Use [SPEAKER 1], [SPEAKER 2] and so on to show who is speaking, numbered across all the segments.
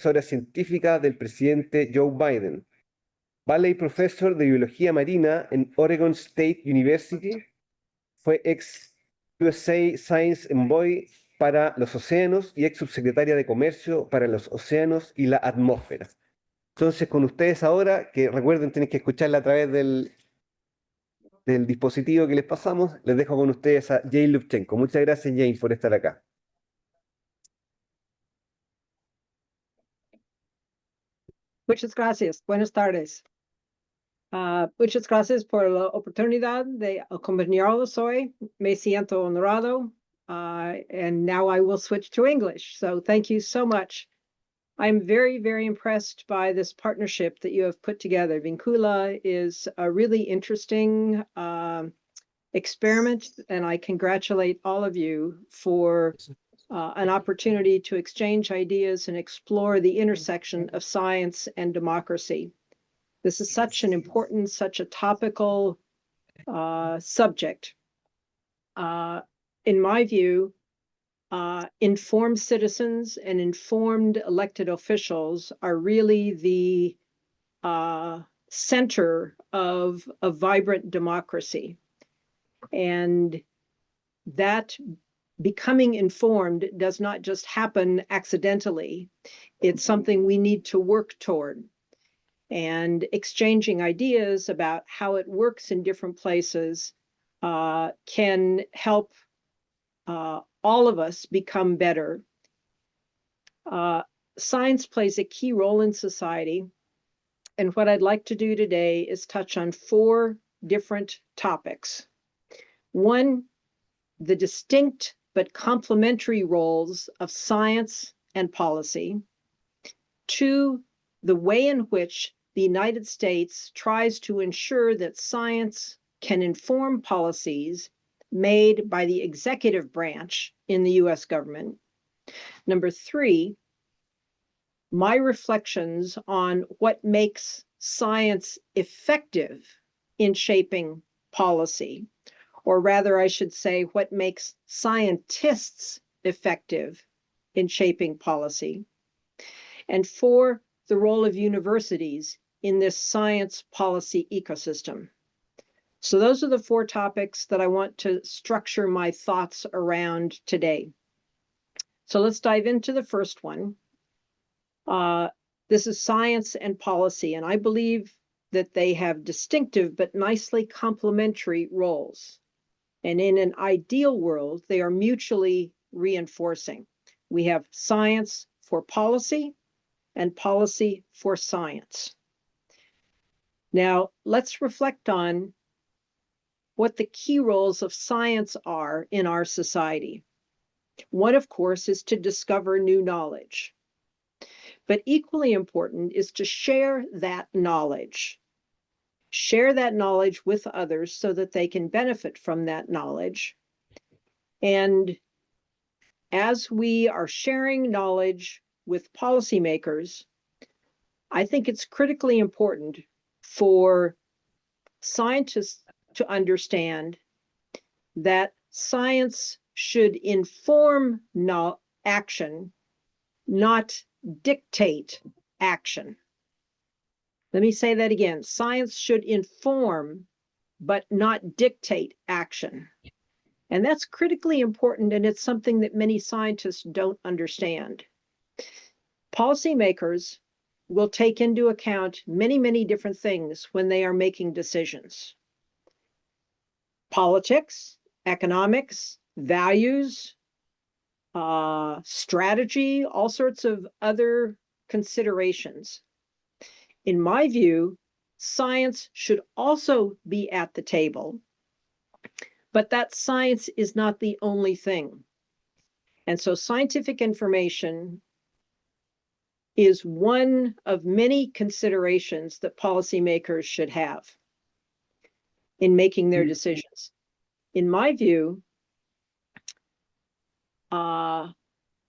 [SPEAKER 1] asesora científica del presidente Joe Biden. Valley Professor de Biología Marina en Oregon State University. Fue ex USA Science Envoy para los océanos y ex subsecretaria de Comercio para los océanos y la atmósfera. Entonces, con ustedes ahora, que recuerden, tienen que escucharla a través del dispositivo que les pasamos, les dejo con ustedes a Jane Lubchenco. Muchas gracias, Jane, por estar acá.
[SPEAKER 2] Muchas gracias. Buenas tardes. Muchas gracias por la oportunidad de acompañarlos hoy. Me siento honrado. And now I will switch to English. So thank you so much. I'm very, very impressed by this partnership that you have put together. Vincula is a really interesting experiment, and I congratulate all of you for an opportunity to exchange ideas and explore the intersection of science and democracy. This is such an important, such a topical subject. In my view, informed citizens and informed elected officials are really the center of a vibrant democracy. And that becoming informed does not just happen accidentally. It's something we need to work toward. And exchanging ideas about how it works in different places can help all of us become better. Science plays a key role in society. And what I'd like to do today is touch on 4 different topics. 1, the distinct but complementary roles of science and policy. 2, the way in which the United States tries to ensure that science can inform policies made by the executive branch in the US government. Number 3, my reflections on what makes science effective in shaping policy, or rather, I should say, what makes scientists effective in shaping policy. And 4, the role of universities in this science policy ecosystem. So those are the 4 topics that I want to structure my thoughts around today. So let's dive into the first one. This is science and policy, and I believe that they have distinctive but nicely complementary roles. And in an ideal world, they are mutually reinforcing. We have science for policy and policy for science. Now, let's reflect on what the key roles of science are in our society. One, of course, is to discover new knowledge. But equally important is to share that knowledge. Share that knowledge with others so that they can benefit from that knowledge. And as we are sharing knowledge with policymakers, I think it's critically important for scientists to understand that science should inform action, not dictate action. Let me say that again. Science should inform, but not dictate action. And that's critically important, and it's something that many scientists don't understand. Policymakers will take into account many, many different things when they are making decisions. Politics, economics, values, strategy, all sorts of other considerations. In my view, science should also be at the table, but that science is not the only thing. And so scientific information is one of many considerations that policymakers should have in making their decisions. In my view,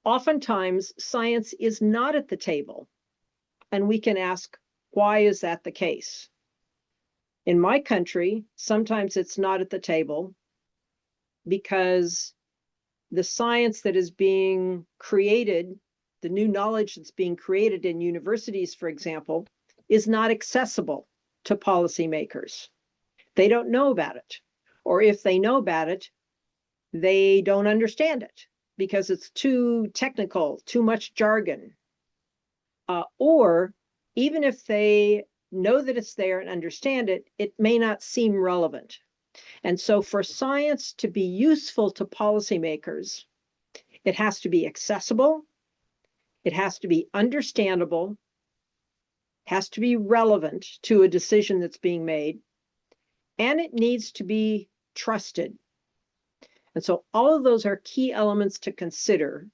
[SPEAKER 2] oftentimes science is not at the table, and we can ask, why is that the case? In my country, sometimes it's not at the table because the science that is being created the new knowledge that's being created in universities, for example, is not accessible to policymakers. They don't know about it. Or if they know about it, they don't understand it because it's too technical, too much jargon. Or even if they know that it's there and understand it, it may not seem relevant. And so for science to be useful to policymakers, it has to be accessible, it has to be understandable, has to be relevant to a decision that's being made, and it needs to be trusted. And so all of those are key elements to consider,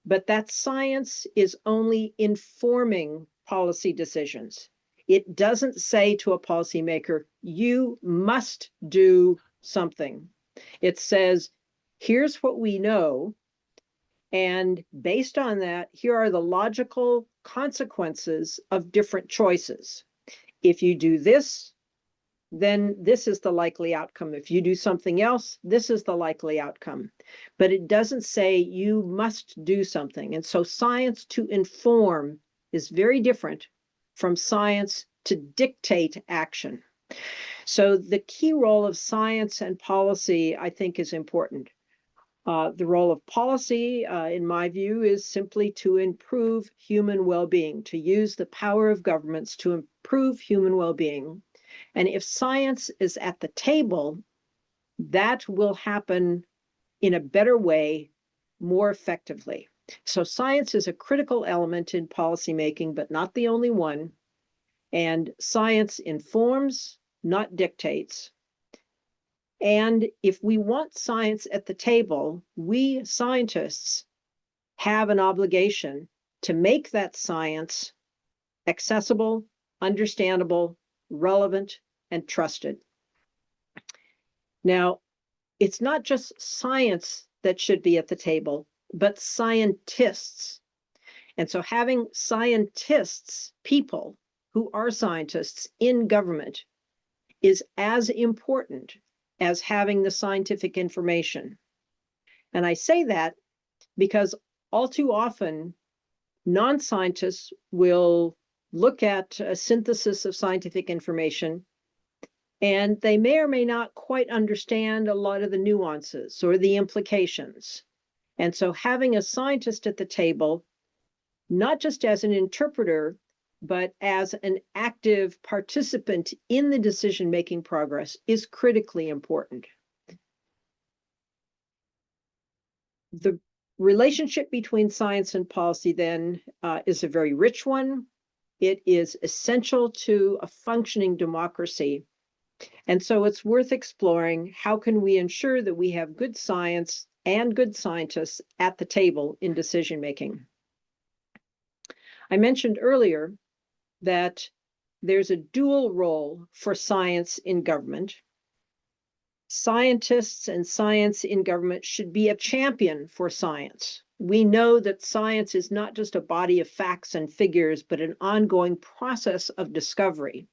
[SPEAKER 2] but that science is only informing policy decisions. It doesn't say to a policymaker, you must do something. It says, here's what we know, and based on that, here are the logical consequences of different choices. If you do this, then this is the likely outcome. If you do something else, this is the likely outcome. But it doesn't say you must do something. And so science to inform is very different from science to dictate action. So the key role of science and policy, I think, is important. The role of policy, in my view, is simply to improve human well-being, to use the power of governments to improve human well-being. And if science is at the table, that will happen in a better way, more effectively. So science is a critical element in policymaking, but not the only one. And science informs, not dictates. And if we want science at the table, we scientists have an obligation to make that science accessible, understandable, relevant, and trusted. Now, it's not just science that should be at the table, but scientists. And so having scientists, people who are scientists in government, is as important as having the scientific information. And I say that because all too often, non-scientists will look at a synthesis of scientific information, and they may or may not quite understand a lot of the nuances or the implications. And so having a scientist at the table, not just as an interpreter, but as an active participant in the decision-making progress, is critically important. The relationship between science and policy then is a very rich one. It is essential to a functioning democracy. And so it's worth exploring, how can we ensure that we have good science and good scientists at the table in decision-making? I mentioned earlier that there's a dual role for science in government. Scientists and science in government should be a champion for science. We know that science is not just a body of facts and figures, but an ongoing process of discovery.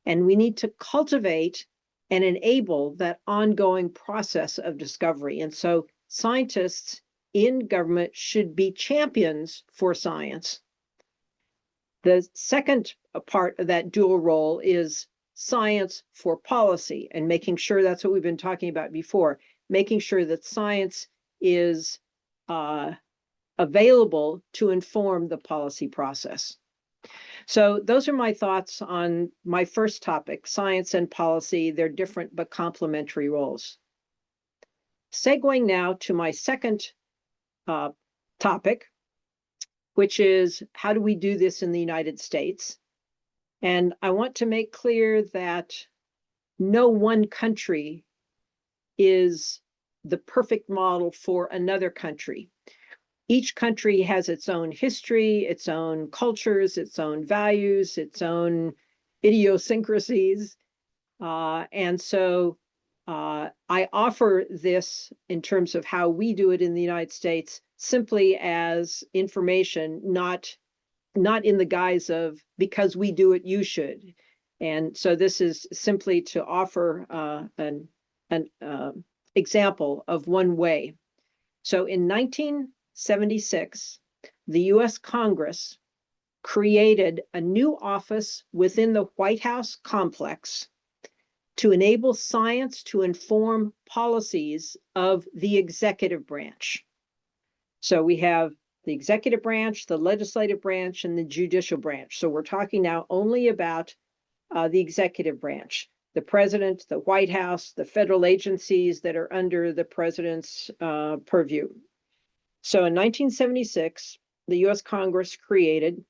[SPEAKER 2] And we need to cultivate and enable that ongoing process of discovery. And so scientists in government should be champions for science. The second part of that dual role is science for policy, and making sure, that's what we've been talking about before, making sure that science is available to inform the policy process. So those are my thoughts on my first topic, science and policy. They're different but complementary roles. Segueing now to my second topic, which is how do we do this in the United States? And I want to make clear that no one country is the perfect model for another country. Each country has its own history, its own cultures, its own values, its own idiosyncrasies. And so I offer this in terms of how we do it in the United States simply as information, not in the guise of because we do it, you should. And so this is simply to offer an example of one way. So in 1976, the US Congress created a new office within the White House complex to enable science to inform policies of the executive branch. So we have the executive branch, the legislative branch, and the judicial branch. So we're talking now only about the executive branch, the president, the White House, the federal agencies that are under the president's purview. So in 1976, the US Congress created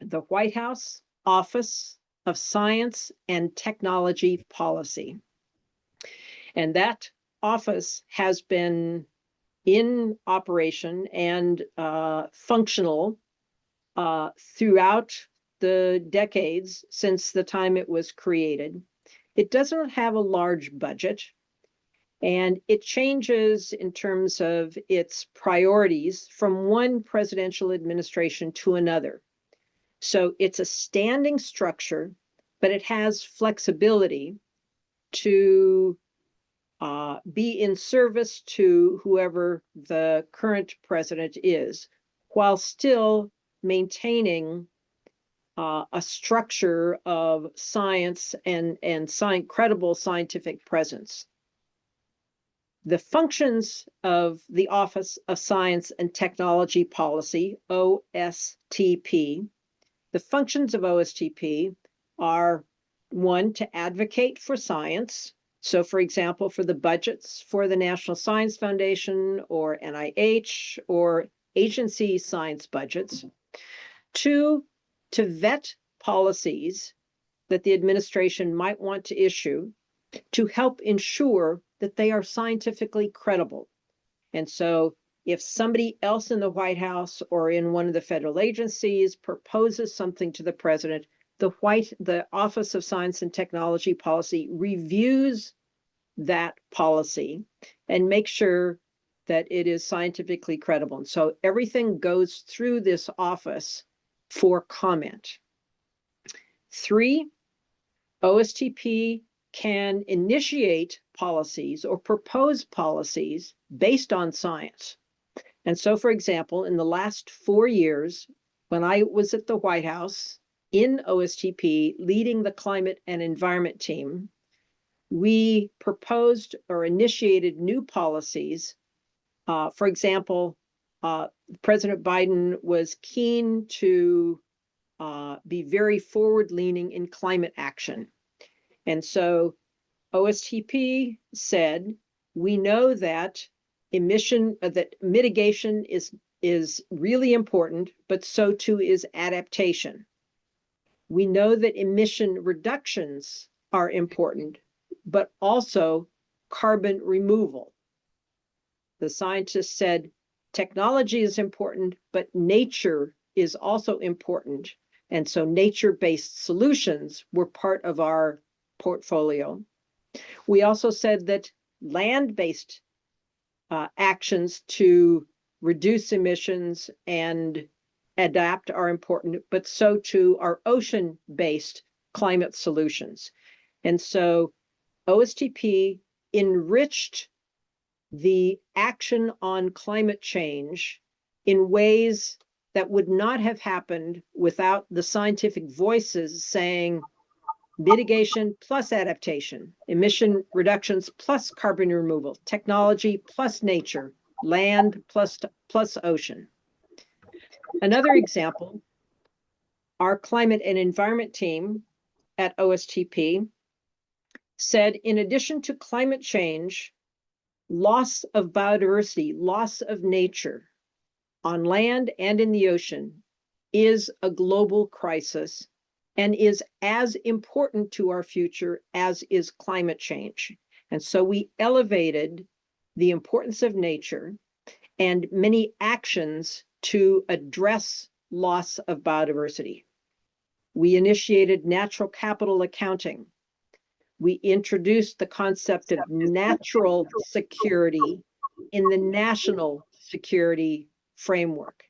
[SPEAKER 2] the White House Office of Science and Technology Policy. And that office has been in operation and functional throughout the decades since the time it was created. It doesn't have a large budget, and it changes in terms of its priorities from one presidential administration to another. So it's a standing structure, but it has flexibility to be in service to whoever the current president is, while still maintaining a structure of science and credible scientific presence. The functions of the Office of Science and Technology Policy, OSTP, the functions of OSTP are, one, to advocate for science. So, for example, for the budgets for the National Science Foundation or NIH or agency science budgets. Two, to vet policies that the administration might want to issue to help ensure that they are scientifically credible. And so if somebody else in the White House or in one of the federal agencies proposes something to the president, the Office of Science and Technology Policy reviews that policy and makes sure that it is scientifically credible. And so everything goes through this office for comment. 3, OSTP can initiate policies or propose policies based on science. And so, for example, in the last 4 years, when I was at the White House in OSTP leading the climate and environment team, we proposed or initiated new policies. For example, President Biden was keen to be very forward-leaning in climate action. And so OSTP said, we know that that mitigation is really important, but so too is adaptation. We know that emission reductions are important, but also carbon removal. The scientists said technology is important, but nature is also important. And so nature-based solutions were part of our portfolio. We also said that land-based actions to reduce emissions and adapt are important, but so too are ocean-based climate solutions. And so OSTP enriched the action on climate change in ways that would not have happened without the scientific voices saying mitigation plus adaptation, emission reductions plus carbon removal, technology plus nature, land plus ocean. Another example, our climate and environment team at OSTP said, in addition to climate change, loss of biodiversity, loss of nature on land and in the ocean is a global crisis and is as important to our future as is climate change. And so we elevated the importance of nature and many actions to address loss of biodiversity. We initiated natural capital accounting. We introduced the concept of natural security in the national security framework.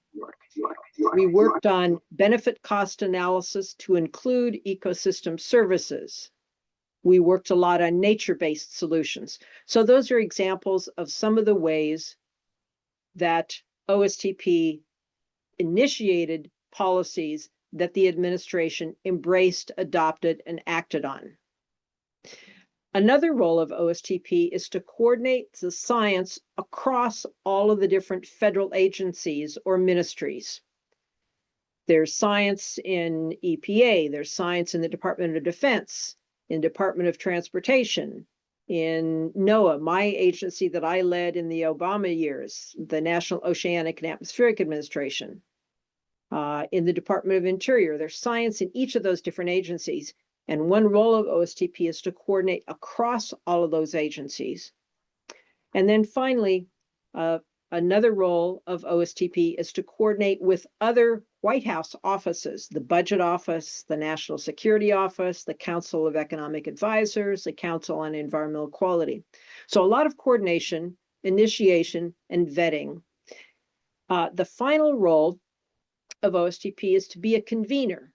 [SPEAKER 2] We worked on benefit cost analysis to include ecosystem services. We worked a lot on nature-based solutions. So those are examples of some of the ways that OSTP initiated policies that the administration embraced, adopted, and acted on. Another role of OSTP is to coordinate the science across all of the different federal agencies or ministries. There's science in EPA, there's science in the Department of Defense, in Department of Transportation, in NOAA, my agency that I led in the Obama years, the National Oceanic and Atmospheric Administration. In the Department of Interior, there's science in each of those different agencies. And one role of OSTP is to coordinate across all of those agencies. And then finally, another role of OSTP is to coordinate with other White House offices, the Budget Office, the National Security Office, the Council of Economic Advisors, the Council on Environmental Quality. So a lot of coordination, initiation, and vetting. The final role of OSTP is to be a convener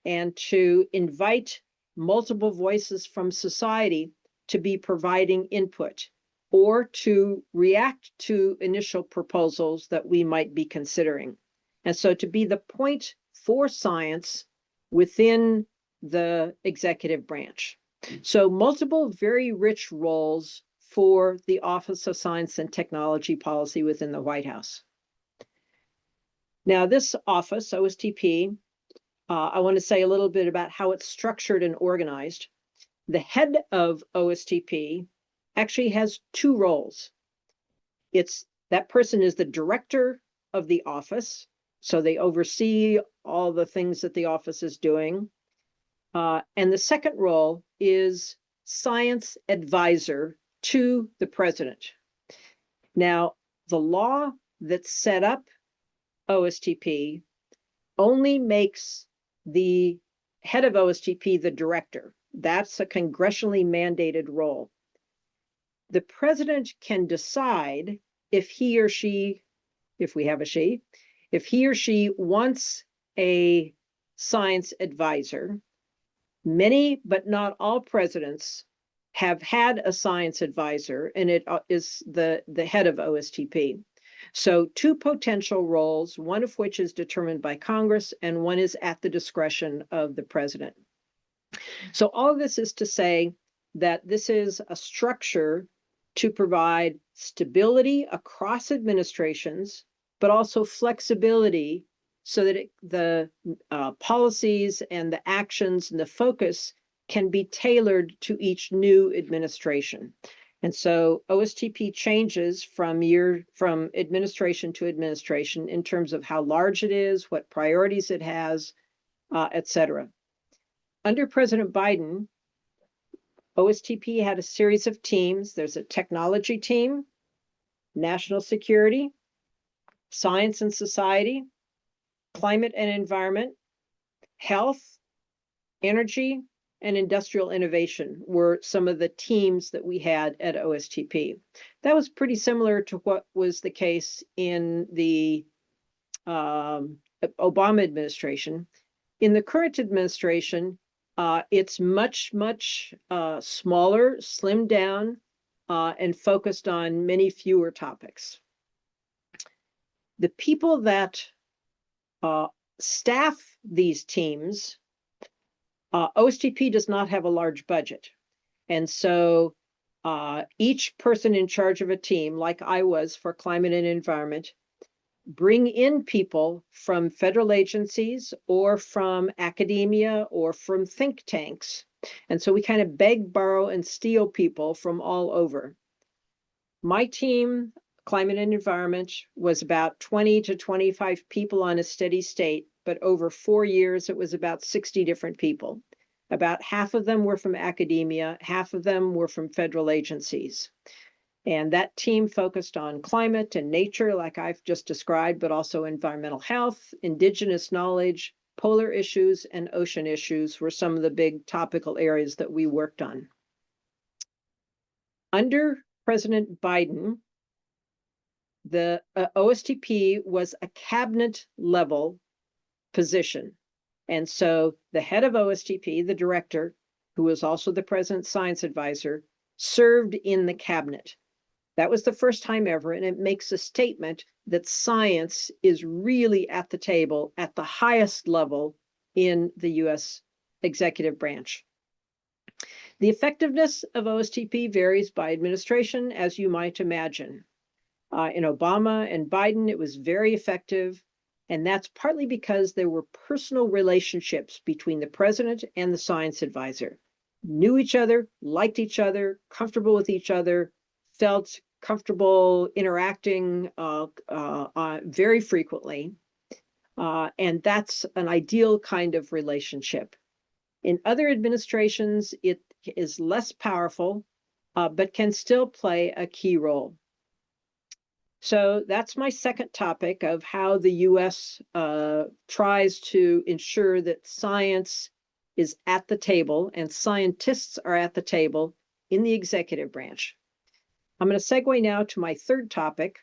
[SPEAKER 2] and to invite multiple voices from society to be providing input or to react to initial proposals that we might be considering. And so to be the point for science within the executive branch. So multiple very rich roles for the Office of Science and Technology Policy within the White House. Now this office, OSTP, I want to say a little bit about how it's structured and organized. The head of OSTP actually has two roles. That person is the director of the office, so they oversee all the things that the office is doing. And the second role is science advisor to the president. Now, the law that set up OSTP only makes the head of OSTP the director. That's a congressionally mandated role. The president can decide if he or she, if we have a she, if he or she wants a science advisor. Many, but not all presidents have had a science advisor, and it is the head of OSTP. So two potential roles, one of which is determined by Congress and one is at the discretion of the president. So all of this is to say that this is a structure to provide stability across administrations, but also flexibility so that the policies and the actions and the focus can be tailored to each new administration. And so OSTP changes from administration to administration in terms of how large it is, what priorities it has, et cetera. Under President Biden, OSTP had a series of teams. There's a technology team, national security, science and society, climate and environment, health, energy, and industrial innovation were some of the teams that we had at OSTP. That was pretty similar to what was the case in the Obama administration. In the current administration, it's much smaller, slimmed down, and focused on many fewer topics. The people that staff these teams, OSTP does not have a large budget. And so each person in charge of a team, like I was for climate and environment, bring in people from federal agencies or from academia or from think tanks. And so we kind of beg, borrow, and steal people from all over. My team, climate and environment, was about 20 to 25 people on a steady state, but over 4 years, it was about 60 different people. About half of them were from academia, half of them were from federal agencies. And that team focused on climate and nature, like I've just described, but also environmental health, indigenous knowledge, polar issues, and ocean issues were some of the big topical areas that we worked on. Under President Biden, the OSTP was a cabinet level position. And so the head of OSTP, the director, who was also the president's science advisor, served in the cabinet. That was the first time ever, and it makes a statement that science is really at the table at the highest level in the US executive branch. The effectiveness of OSTP varies by administration, as you might imagine. In Obama and Biden, it was very effective, and that's partly because there were personal relationships between the president and the science advisor. Knew each other, liked each other, comfortable with each other, felt comfortable interacting very frequently. And that's an ideal kind of relationship. In other administrations, it is less powerful, but can still play a key role. So that's my second topic of how the US tries to ensure that science is at the table and scientists are at the table in the executive branch. I'm going to segue now to my third topic.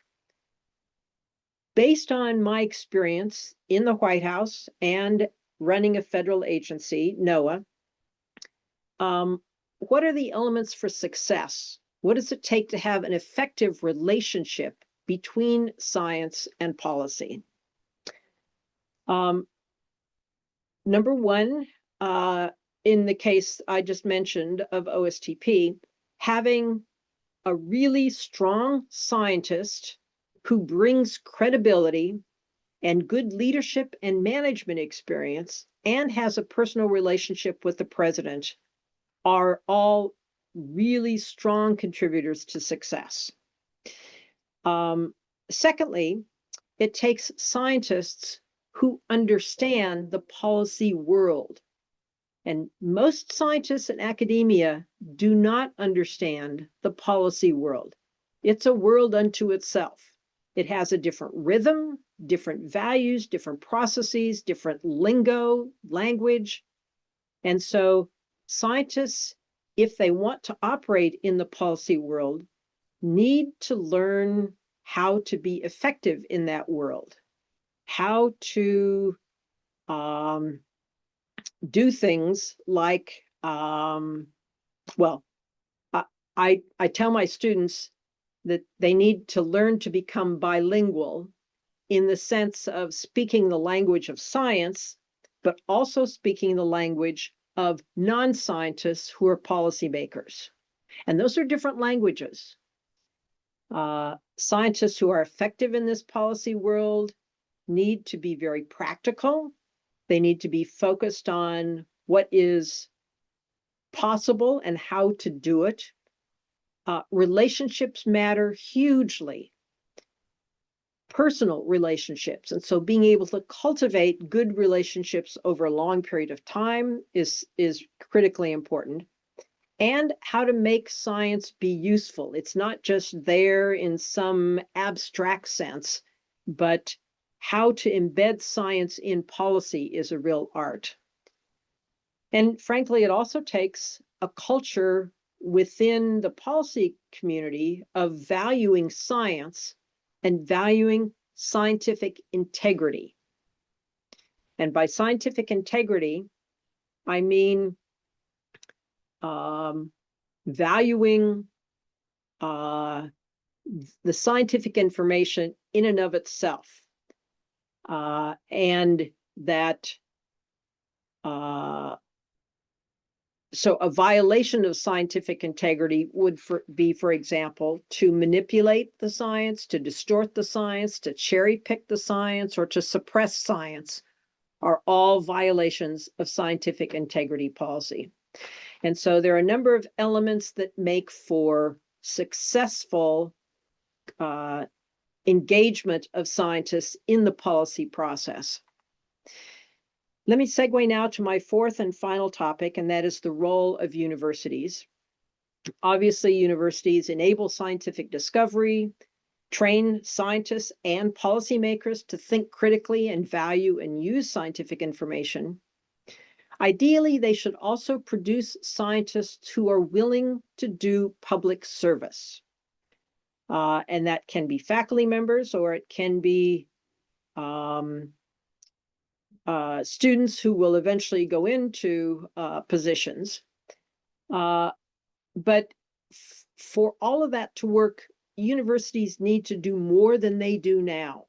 [SPEAKER 2] Based on my experience in the White House and running a federal agency, NOAA, what are the elements for success? What does it take to have an effective relationship between science and policy? Number one, in the case I just mentioned of OSTP, having a really strong scientist who brings credibility and good leadership and management experience and has a personal relationship with the president are all really strong contributors to success. Secondly, it takes scientists who understand the policy world. And most scientists in academia do not understand the policy world. It's a world unto itself. It has a different rhythm, different values, different processes, different lingo, language. And so scientists, if they want to operate in the policy world, need to learn how to be effective in that world, how to do things like, well, I tell my students that they need to learn to become bilingual in the sense of speaking the language of science, but also speaking the language of non-scientists who are policymakers. And those are different languages. Scientists who are effective in this policy world need to be very practical. They need to be focused on what is possible and how to do it. Relationships matter hugely. Personal relationships. And so being able to cultivate good relationships over a long period of time is critically important. And how to make science be useful. It's not just there in some abstract sense, but how to embed science in policy is a real art. And frankly, it also takes a culture within the policy community of valuing science and valuing scientific integrity. And by scientific integrity, I mean valuing the scientific information in and of itself. And that, so a violation of scientific integrity would be, for example, to manipulate the science, to distort the science, to cherry pick the science, or to suppress science are all violations of scientific integrity policy. And so there are a number of elements that make for successful engagement of scientists in the policy process. Let me segue now to my fourth and final topic, and that is the role of universities. Obviously, universities enable scientific discovery, train scientists and policymakers to think critically and value and use scientific information. Ideally, they should also produce scientists who are willing to do public service. And that can be faculty members, or it can be students who will eventually go into positions. But for all of that to work universities need to do more than they do now.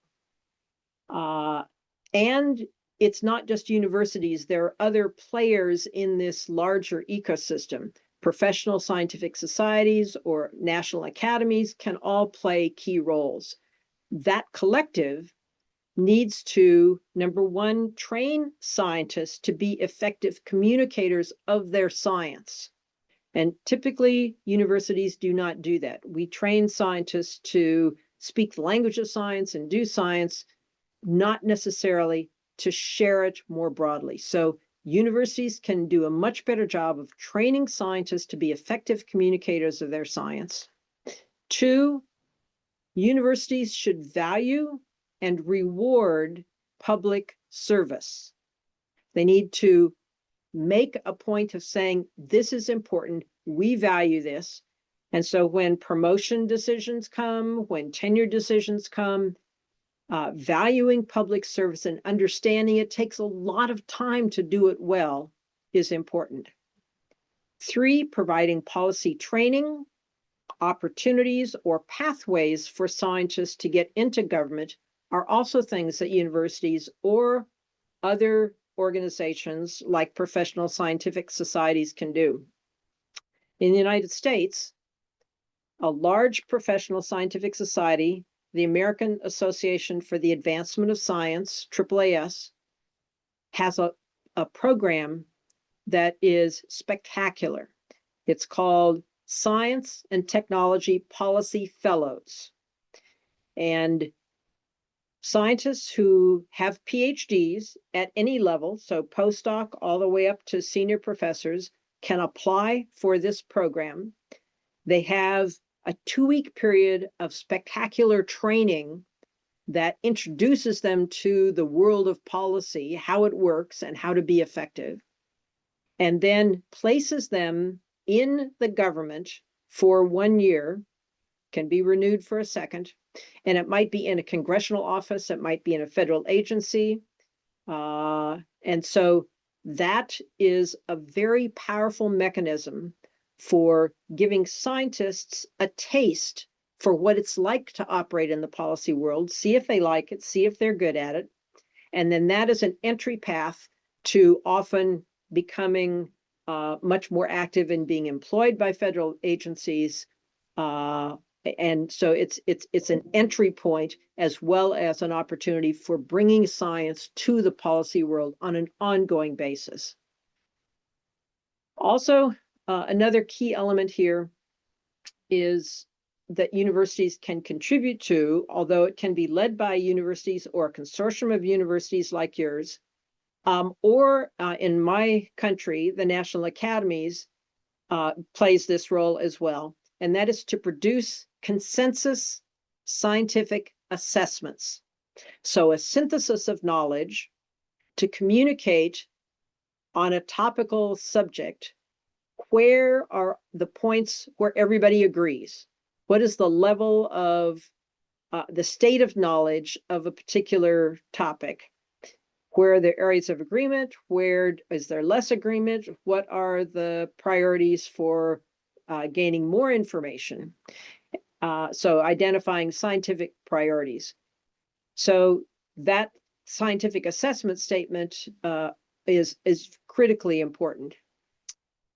[SPEAKER 2] And it's not just universities. There are other players in this larger ecosystem. Professional scientific societies or national academies can all play key roles. That collective needs to, number one, train scientists to be effective communicators of their science. And typically, universities do not do that. We train scientists to speak the language of science and do science, not necessarily to share it more broadly. So universities can do a much better job of training scientists to be effective communicators of their science. Two, universities should value and reward public service. They need to make a point of saying, this is important, we value this. And so when promotion decisions come, when tenure decisions come, valuing public service and understanding it takes a lot of time to do it well is important. Three, providing policy training, opportunities, or pathways for scientists to get into government are also things that universities or other organizations like professional scientific societies can do. In the United States, a large professional scientific society, the American Association for the Advancement of Science, AAAS, has a program that is spectacular. It's called Science and Technology Policy Fellows. And scientists who have PhDs at any level, so postdoc all the way up to senior professors, can apply for this program. They have a 2-week period of spectacular training that introduces them to the world of policy, how it works, and how to be effective, and then places them in the government for 1 year, can be renewed for a second, and it might be in a congressional office, it might be in a federal agency. And so that is a very powerful mechanism for giving scientists a taste for what it's like to operate in the policy world, see if they like it, see if they're good at it. And then that is an entry path to often becoming much more active in being employed by federal agencies. And so it's an entry point as well as an opportunity for bringing science to the policy world on an ongoing basis. Also, another key element here is that universities can contribute to, although it can be led by universities or a consortium of universities like yours, or in my country, the National Academies plays this role as well, and that is to produce consensus scientific assessments. So a synthesis of knowledge to communicate on a topical subject. Where are the points where everybody agrees? What is the level of the state of knowledge of a particular topic? Where are the areas of agreement? Where is there less agreement? What are the priorities for gaining more information? So identifying scientific priorities. So that scientific assessment statement is critically important.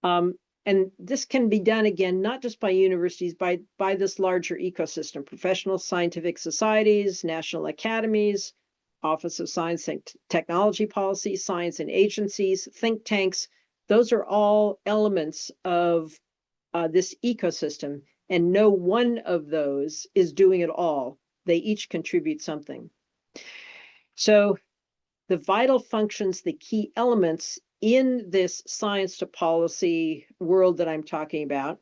[SPEAKER 2] And this can be done, again, not just by universities, by this larger ecosystem, professional scientific societies, national academies, Office of Science and Technology Policy, science and agencies, think tanks. Those are all elements of this ecosystem, and no one of those is doing it all. They each contribute something. So the vital functions, the key elements in this science to policy world that I'm talking about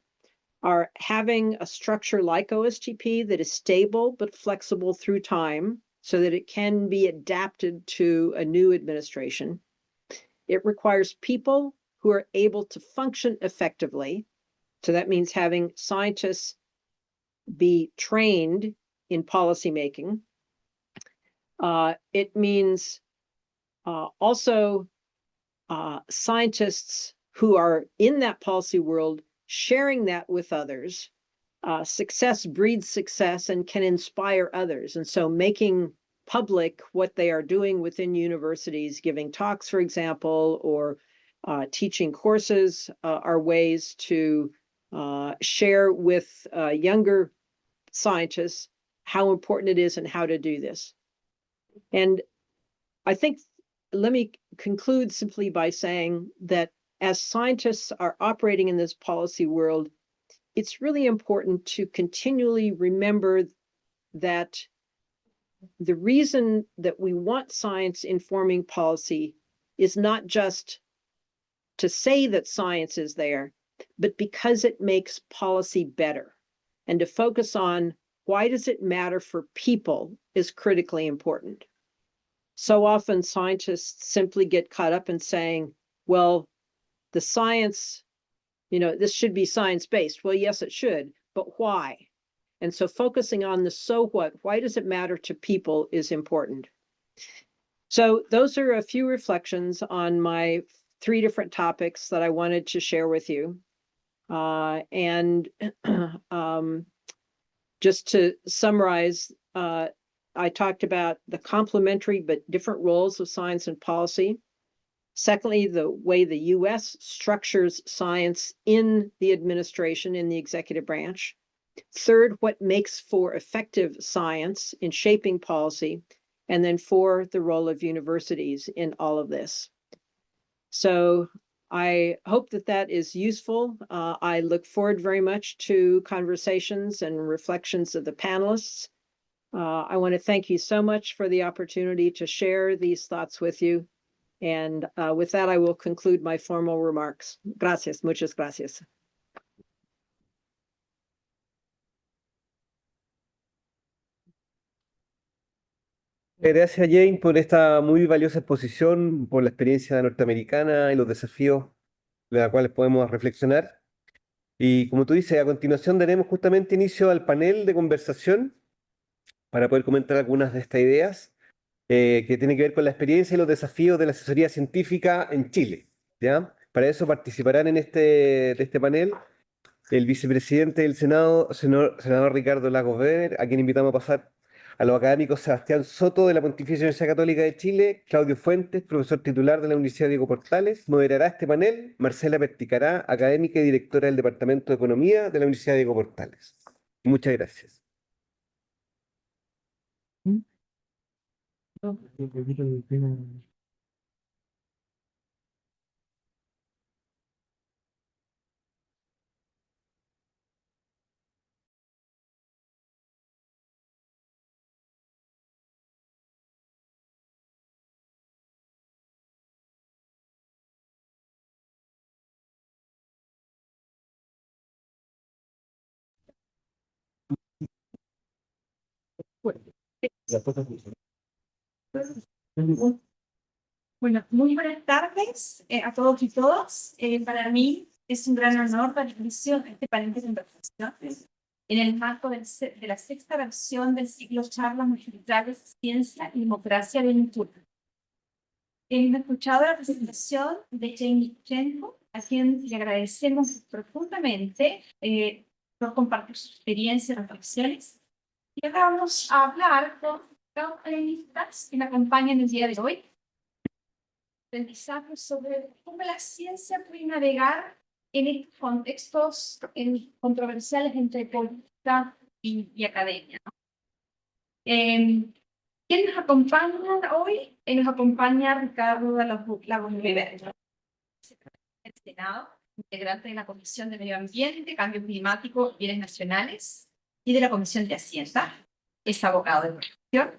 [SPEAKER 2] are having a structure like OSTP that is stable but flexible through time so that it can be adapted to a new administration. It requires people who are able to function effectively. So that means having scientists be trained in policymaking. It means also scientists who are in that policy world sharing that with others success breeds success and can inspire others. And so making public what they are doing within universities, giving talks, for example, or teaching courses are ways to share with younger scientists how important it is and how to do this. And I think, let me conclude simply by saying that as scientists are operating in this policy world, it's really important to continually remember that the reason that we want science informing policy is not just to say that science is there, but because it makes policy better. And to focus on why does it matter for people is critically important. So often scientists simply get caught up in saying, well, the science, this should be science-based. Well, yes, it should, but why? And so focusing on the so what, why does it matter to people is important. So those are a few reflections on my 3 different topics that I wanted to share with you. Just to summarize, I talked about the complementary but different roles of science and policy. Secondly, the way the U.S. structures science in the administration, in the executive branch. Third, what makes for effective science in shaping policy. And then 4, the role of universities in all of this. So I hope that that is useful. I look forward very much to conversations and reflections of the panelists. I want to thank you so much for the opportunity to share these thoughts with you. And with that, I will conclude my formal remarks. Gracias, muchas gracias.
[SPEAKER 1] Gracias, Jane, por esta muy valiosa exposición, por la experiencia norteamericana y los desafíos de los cuales podemos reflexionar. Y como tú dices, a continuación daremos justamente inicio al panel de conversación para poder comentar algunas de estas ideas que tienen que ver con la experiencia y los desafíos de la asesoría científica en Chile, ¿ya? Para eso participarán de este panel el vicepresidente del Senado, senador Ricardo Lagos Weber, a quien invitamos a pasar a los académicos Sebastián Soto de la Pontificia Universidad Católica de Chile, Claudio Fuentes, profesor titular de la Universidad Diego Portales, moderará este panel Marcela Perticará, académica y directora del Departamento de Economía de la Universidad Diego Portales. Muchas gracias.
[SPEAKER 3] Bueno, muy buenas tardes a todos y todas. Para mí es un gran honor dar inicio a este panel de conversación en el marco de la 6ª versión del ciclo Charlas Magistrales Ciencia y Democracia de Ventura. Hemos escuchado la presentación de Jane Lichenko, a quien le agradecemos profundamente por compartir su experiencia y reflexiones. Y ahora vamos a hablar con los panelistas que me acompañan el día de hoy. Aprendizaje sobre cómo la ciencia puede navegar en estos contextos controversiales entre política y academia, ¿no? ¿Quién nos acompaña hoy? Nos acompaña Ricardo Lagos Weber, del Senado, integrante de la Comisión de Medio Ambiente, Cambio Climático y Bienes Nacionales, y de la Comisión de Hacienda. Es abogado de profesión,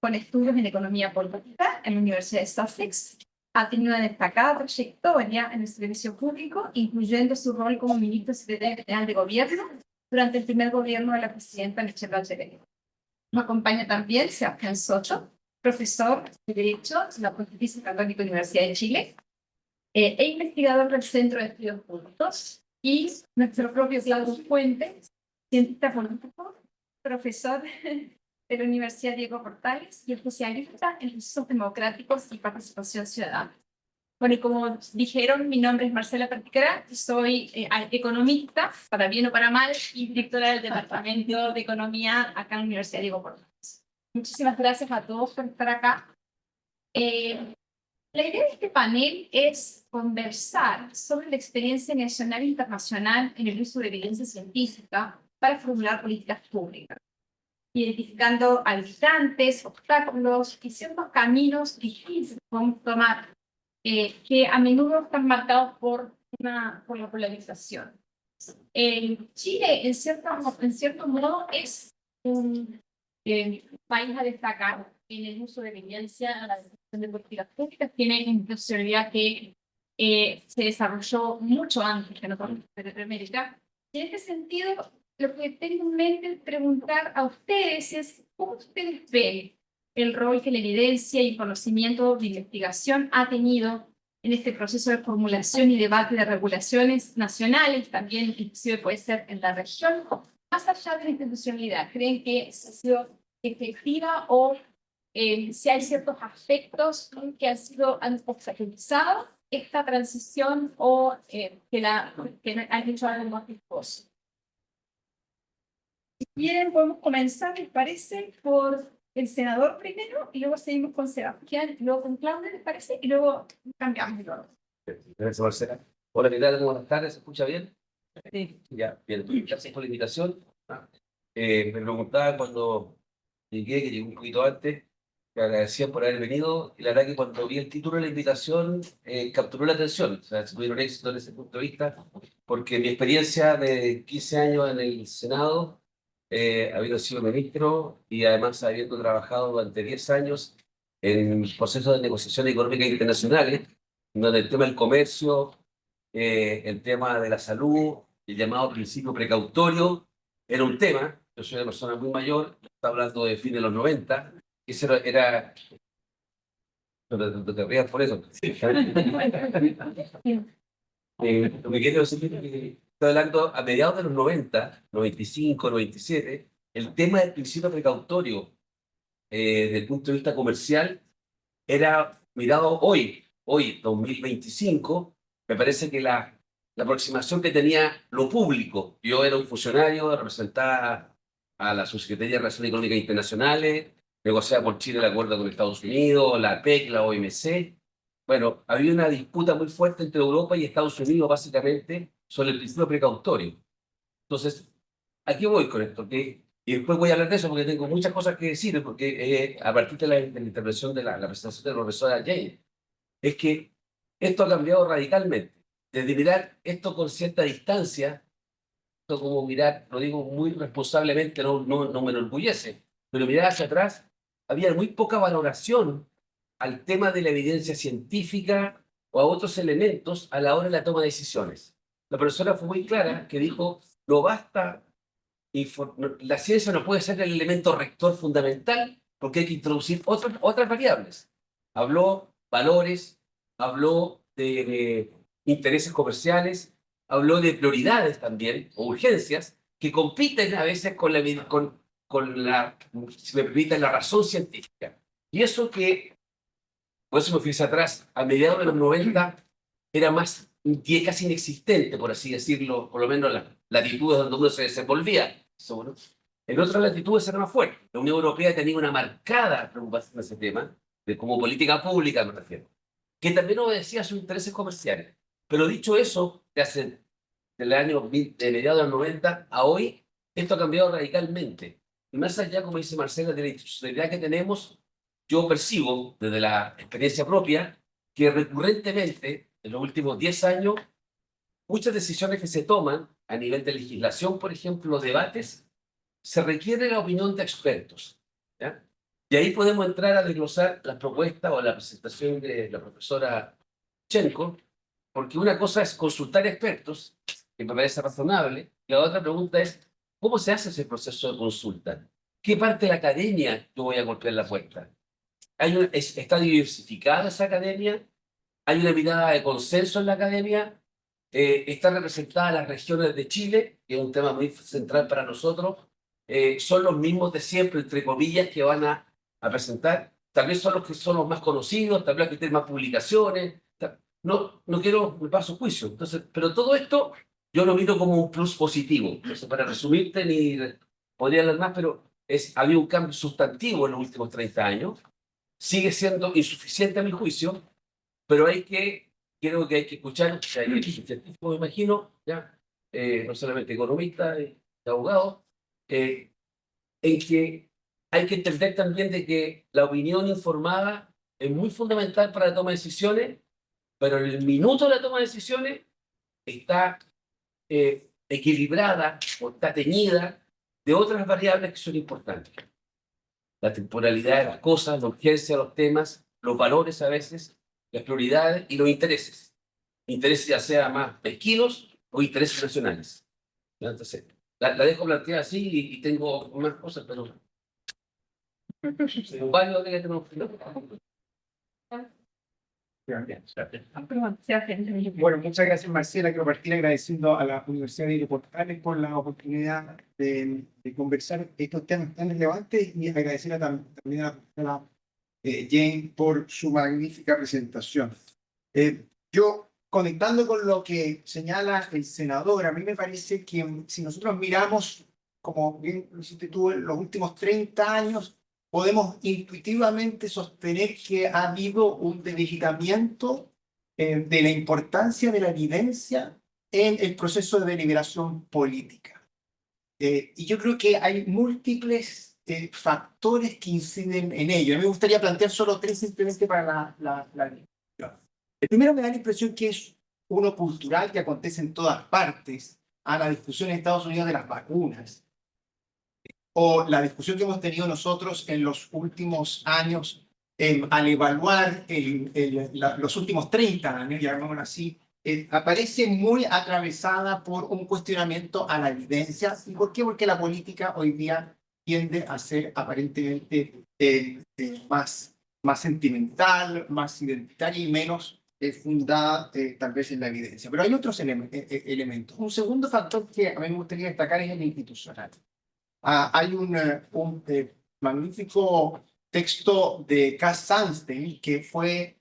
[SPEAKER 3] con estudios en economía política en la Universidad de Sussex. Ha tenido una destacada trayectoria en el servicio público, incluyendo su rol como ministro secretario general de gobierno durante el primer gobierno de la presidenta Michelle Bachelet. Nos acompaña también Sebastián Soto, profesor de Derecho de la Pontificia Católica Universidad de Chile e investigador del Centro de Estudios Públicos, y nuestro propio Claudio Fuentes, cientista político, profesor de la Universidad Diego Portales y especialista en procesos democráticos y participación ciudadana. Bueno, y como dijeron, mi nombre es Marcela Perticara, soy economista, para bien o para mal, y directora del Departamento de Economía acá en la Universidad Diego Portales. Muchísimas gracias a todos por estar acá. La idea de este panel es conversar sobre la experiencia nacional e internacional en el uso de evidencia científica para formular políticas públicas, identificando habitantes, obstáculos y ciertos caminos difíciles que podemos tomar, que a menudo están marcados por la polarización. Chile, en cierto modo, es un país a destacar en el uso de evidencia, la definición de políticas públicas. Tiene una institucionalidad que se desarrolló mucho antes que nosotros en Latinoamérica. Y en este sentido, lo que tengo en mente preguntar a ustedes es cómo ustedes ven el rol que la evidencia y el conocimiento de investigación ha tenido en este proceso de formulación y debate de regulaciones nacionales, también inclusive puede ser en la región, más allá de la institucionalidad. ¿Creen que ha sido efectiva o si hay ciertos aspectos que han obstaculizado esta transición o que han hecho algo más virtuoso? Si quieren, podemos comenzar, ¿les parece? Por el senador primero, y luego seguimos con Sebastián, y luego con Claudia, ¿les parece? Y luego cambiamos el orden.
[SPEAKER 4] Gracias, Marcela. Hola, ¿qué tal? Buenas tardes, ¿se escucha bien? Sí. Ya, bien. Gracias por la invitación. Me preguntaba cuando llegué, que llegué un poquito antes, me agradecían por haber venido, y la verdad que cuando vi el título de la invitación, capturó la atención. O sea, tuvieron éxito desde ese punto de vista, porque mi experiencia de 15 años en el Senado, habiendo sido ministro y además habiendo trabajado durante 10 años en procesos de negociación económica internacionales, donde el tema del comercio, el tema de la salud, el llamado principio precautorio, era un tema. Yo soy una persona muy mayor, está hablando de fines de los 90, ese era... No te rías por eso. Lo que quiero decir es que estoy hablando a mediados de los 90, 95, 97, el tema del principio precautorio, desde el punto de vista comercial, era mirado hoy, 2025, me parece que la aproximación que tenía lo público, yo era un funcionario, representaba a la Subsecretaría de Relaciones Económicas Internacionales, negociaba por Chile el acuerdo con Estados Unidos, la PEC, la OMC. Bueno, había una disputa muy fuerte entre Europa y Estados Unidos, básicamente, sobre el principio precautorio. Entonces, aquí voy con esto, y después voy a hablar de eso porque tengo muchas cosas que decir, porque a partir de la intervención de la presentación de la profesora Jane, es que esto ha cambiado radicalmente. Desde mirar esto con cierta distancia, esto como mirar, lo digo muy responsablemente, no me enorgullece, pero mirar hacia atrás, había muy poca valoración al tema de la evidencia científica o a otros elementos a la hora de la toma de decisiones. La profesora fue muy clara que dijo, no basta, la ciencia no puede ser el elemento rector fundamental porque hay que introducir otras variables. Habló valores, habló de intereses comerciales, habló de prioridades también, o urgencias, que compiten a veces con la, si me permiten, la razón científica. Y eso que, por eso me fui hacia atrás, a mediados de los 90, era más, casi inexistente, por así decirlo, por lo menos las latitudes donde uno se desenvolvía. Bueno, en otras latitudes era más fuerte. La Unión Europea tenía una marcada preocupación en ese tema, como política pública me refiero, que también obedecía a sus intereses comerciales. Pero dicho eso, del año de mediados de los 90 a hoy, esto ha cambiado radicalmente. Y más allá, como dice Marcela, de la institucionalidad que tenemos, yo percibo desde la experiencia propia que recurrentemente, en los últimos 10 años, muchas decisiones que se toman a nivel de legislación, por ejemplo, los debates, se requiere la opinión de expertos, ¿ya? Y ahí podemos entrar a desglosar las propuestas o la presentación de la profesora Chenko, porque una cosa es consultar expertos, que me parece razonable, y la otra pregunta es, ¿cómo se hace ese proceso de consulta? ¿Qué parte de la academia yo voy a golpear la puerta? ¿Está diversificada esa academia? ¿Hay una mirada de consenso en la academia? ¿Están representadas las regiones de Chile, que es un tema muy central para nosotros? ¿Son los mismos de siempre, entre comillas, que van a presentar? Tal vez son los que son los más conocidos, tal vez que tienen más publicaciones. no quiero culpar su juicio. Entonces, pero todo esto yo lo miro como un plus positivo. Entonces, para resumirte, podría hablar más, pero había un cambio sustantivo en los últimos 30 años. Sigue siendo insuficiente a mi juicio, pero creo que hay que escuchar, que hay científicos, me imagino, ya, no solamente economistas y abogados, en que hay que entender también de que la opinión informada es muy fundamental para la toma de decisiones, pero en el minuto de la toma de decisiones está equilibrada o está teñida de otras variables que son importantes. La temporalidad de las cosas, la urgencia de los temas, los valores a veces, las prioridades y los intereses. Intereses ya sea más mezquinos o intereses nacionales. Entonces, la dejo planteada así y tengo más cosas, pero... Varios de que tenemos...
[SPEAKER 5] Bueno, muchas gracias, Marcela. Quiero partir agradeciendo a la Universidad de Portales por la oportunidad de conversar estos temas tan relevantes y agradecer también a la profesora Jane por su magnífica presentación. Yo, conectando con lo que señala el senador, a mí me parece que si nosotros miramos, como bien lo hiciste tú, en los últimos 30 años, podemos intuitivamente sostener que ha habido un debilitamiento de la importancia de la evidencia en el proceso de deliberación política. Y yo creo que hay múltiples factores que inciden en ello. A mí me gustaría plantear solo tres simplemente para la discusión. El primero, me da la impresión que es uno cultural que acontece en todas partes, a la discusión en Estados Unidos de las vacunas, o la discusión que hemos tenido nosotros en los últimos años al evaluar los últimos 30 años, llamémoslo así, aparece muy atravesada por un cuestionamiento a la evidencia. ¿Y por qué? Porque la política hoy día tiende a ser aparentemente más sentimental, más identitaria y menos fundada tal vez en la evidencia. Pero hay otros elementos. Un segundo factor que a mí me gustaría destacar es el institucional. Hay un magnífico texto de Cass Sunstein, que fue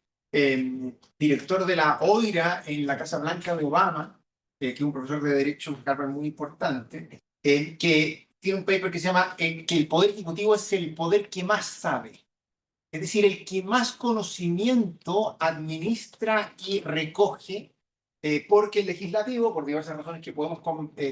[SPEAKER 5] director de la OIRA en la Casa Blanca de Obama, que es un profesor de Derecho Harvard muy importante, que tiene un paper que se llama que el Poder Ejecutivo es el poder que más sabe. Es decir, el que más conocimiento administra y recoge, porque el legislativo, por diversas razones que podemos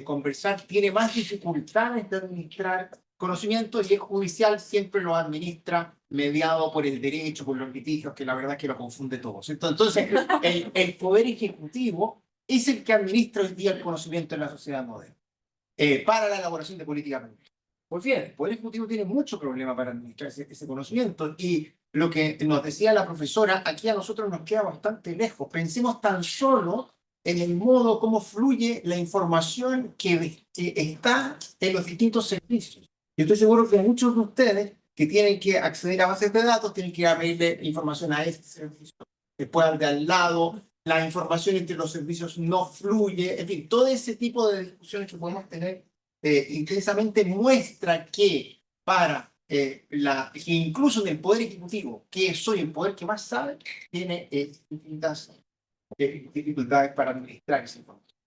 [SPEAKER 5] conversar, tiene más dificultades de administrar conocimiento, y el judicial siempre lo administra mediado por el derecho, por los litigios, que la verdad es que lo confunde todos. Entonces, el poder ejecutivo es el que administra hoy día el conocimiento en la sociedad moderna, para la elaboración de política pública. Pues bien, el Poder Ejecutivo tiene mucho problema para administrar ese conocimiento, y lo que nos decía la profesora, aquí a nosotros nos queda bastante lejos. Pensemos tan solo en el modo como fluye la información que está en los distintos servicios. Yo estoy seguro que muchos de ustedes que tienen que acceder a bases de datos tienen que abrirle información a este servicio, después al de al lado, la información entre los servicios no fluye, en fin, todo ese tipo de discusiones que podemos tener intensamente muestra que que incluso en el Poder Ejecutivo, que soy el poder que más sabe, tiene distintas dificultades para administrar esa información.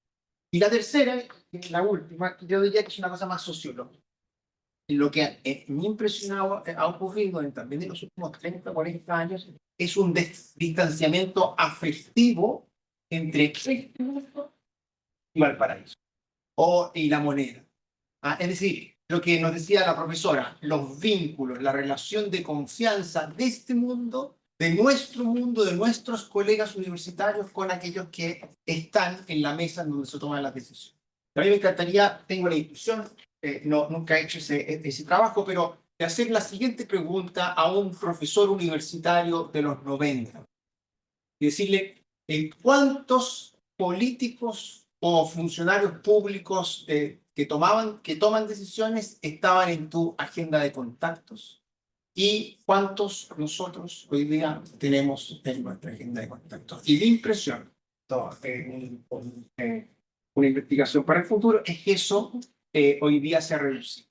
[SPEAKER 5] Y la tercera, la última, yo diría que es una cosa más sociológica. Lo que me ha impresionado ha ocurrido también en los últimos 30, 40 años es un distanciamiento afectivo entre este mundo y Valparaíso, y la moneda. Es decir, lo que nos decía la profesora, los vínculos, la relación de confianza de este mundo, de nuestros colegas universitarios con aquellos que están en la mesa en donde se toman las decisiones. A mí me encantaría, tengo la intuición, nunca he hecho ese trabajo, pero de hacer la siguiente pregunta a un profesor universitario de los 90 y decirle, ¿cuántos políticos o funcionarios públicos que toman decisiones estaban en tu agenda de contactos? ¿Y cuántos nosotros hoy día tenemos en nuestra agenda de contactos? Y mi impresión, una investigación para el futuro, es que eso hoy día se ha reducido.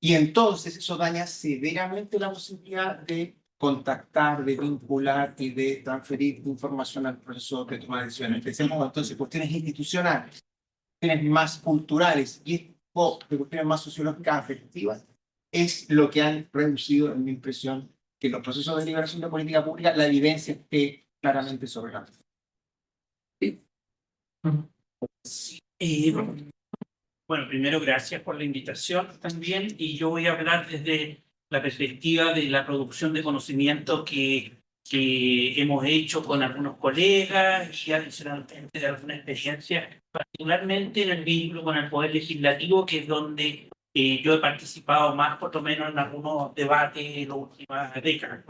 [SPEAKER 5] Y entonces eso daña severamente la posibilidad de contactar, de vincular y de transferir información al proceso de toma de decisiones. Empecemos entonces cuestiones institucionales, cuestiones más culturales y de cuestiones más sociológicas afectivas, es lo que han reducido, en mi impresión, que los procesos de deliberación de política pública, la evidencia esté claramente sobre la mesa.
[SPEAKER 6] Bueno, primero gracias por la invitación también, y yo voy a hablar desde la perspectiva de la producción de conocimiento que hemos hecho con algunos colegas y adicionalmente de alguna experiencia, particularmente en el vínculo con el Poder Legislativo, que es donde yo he participado más, por lo menos en algunos debates en las últimas décadas.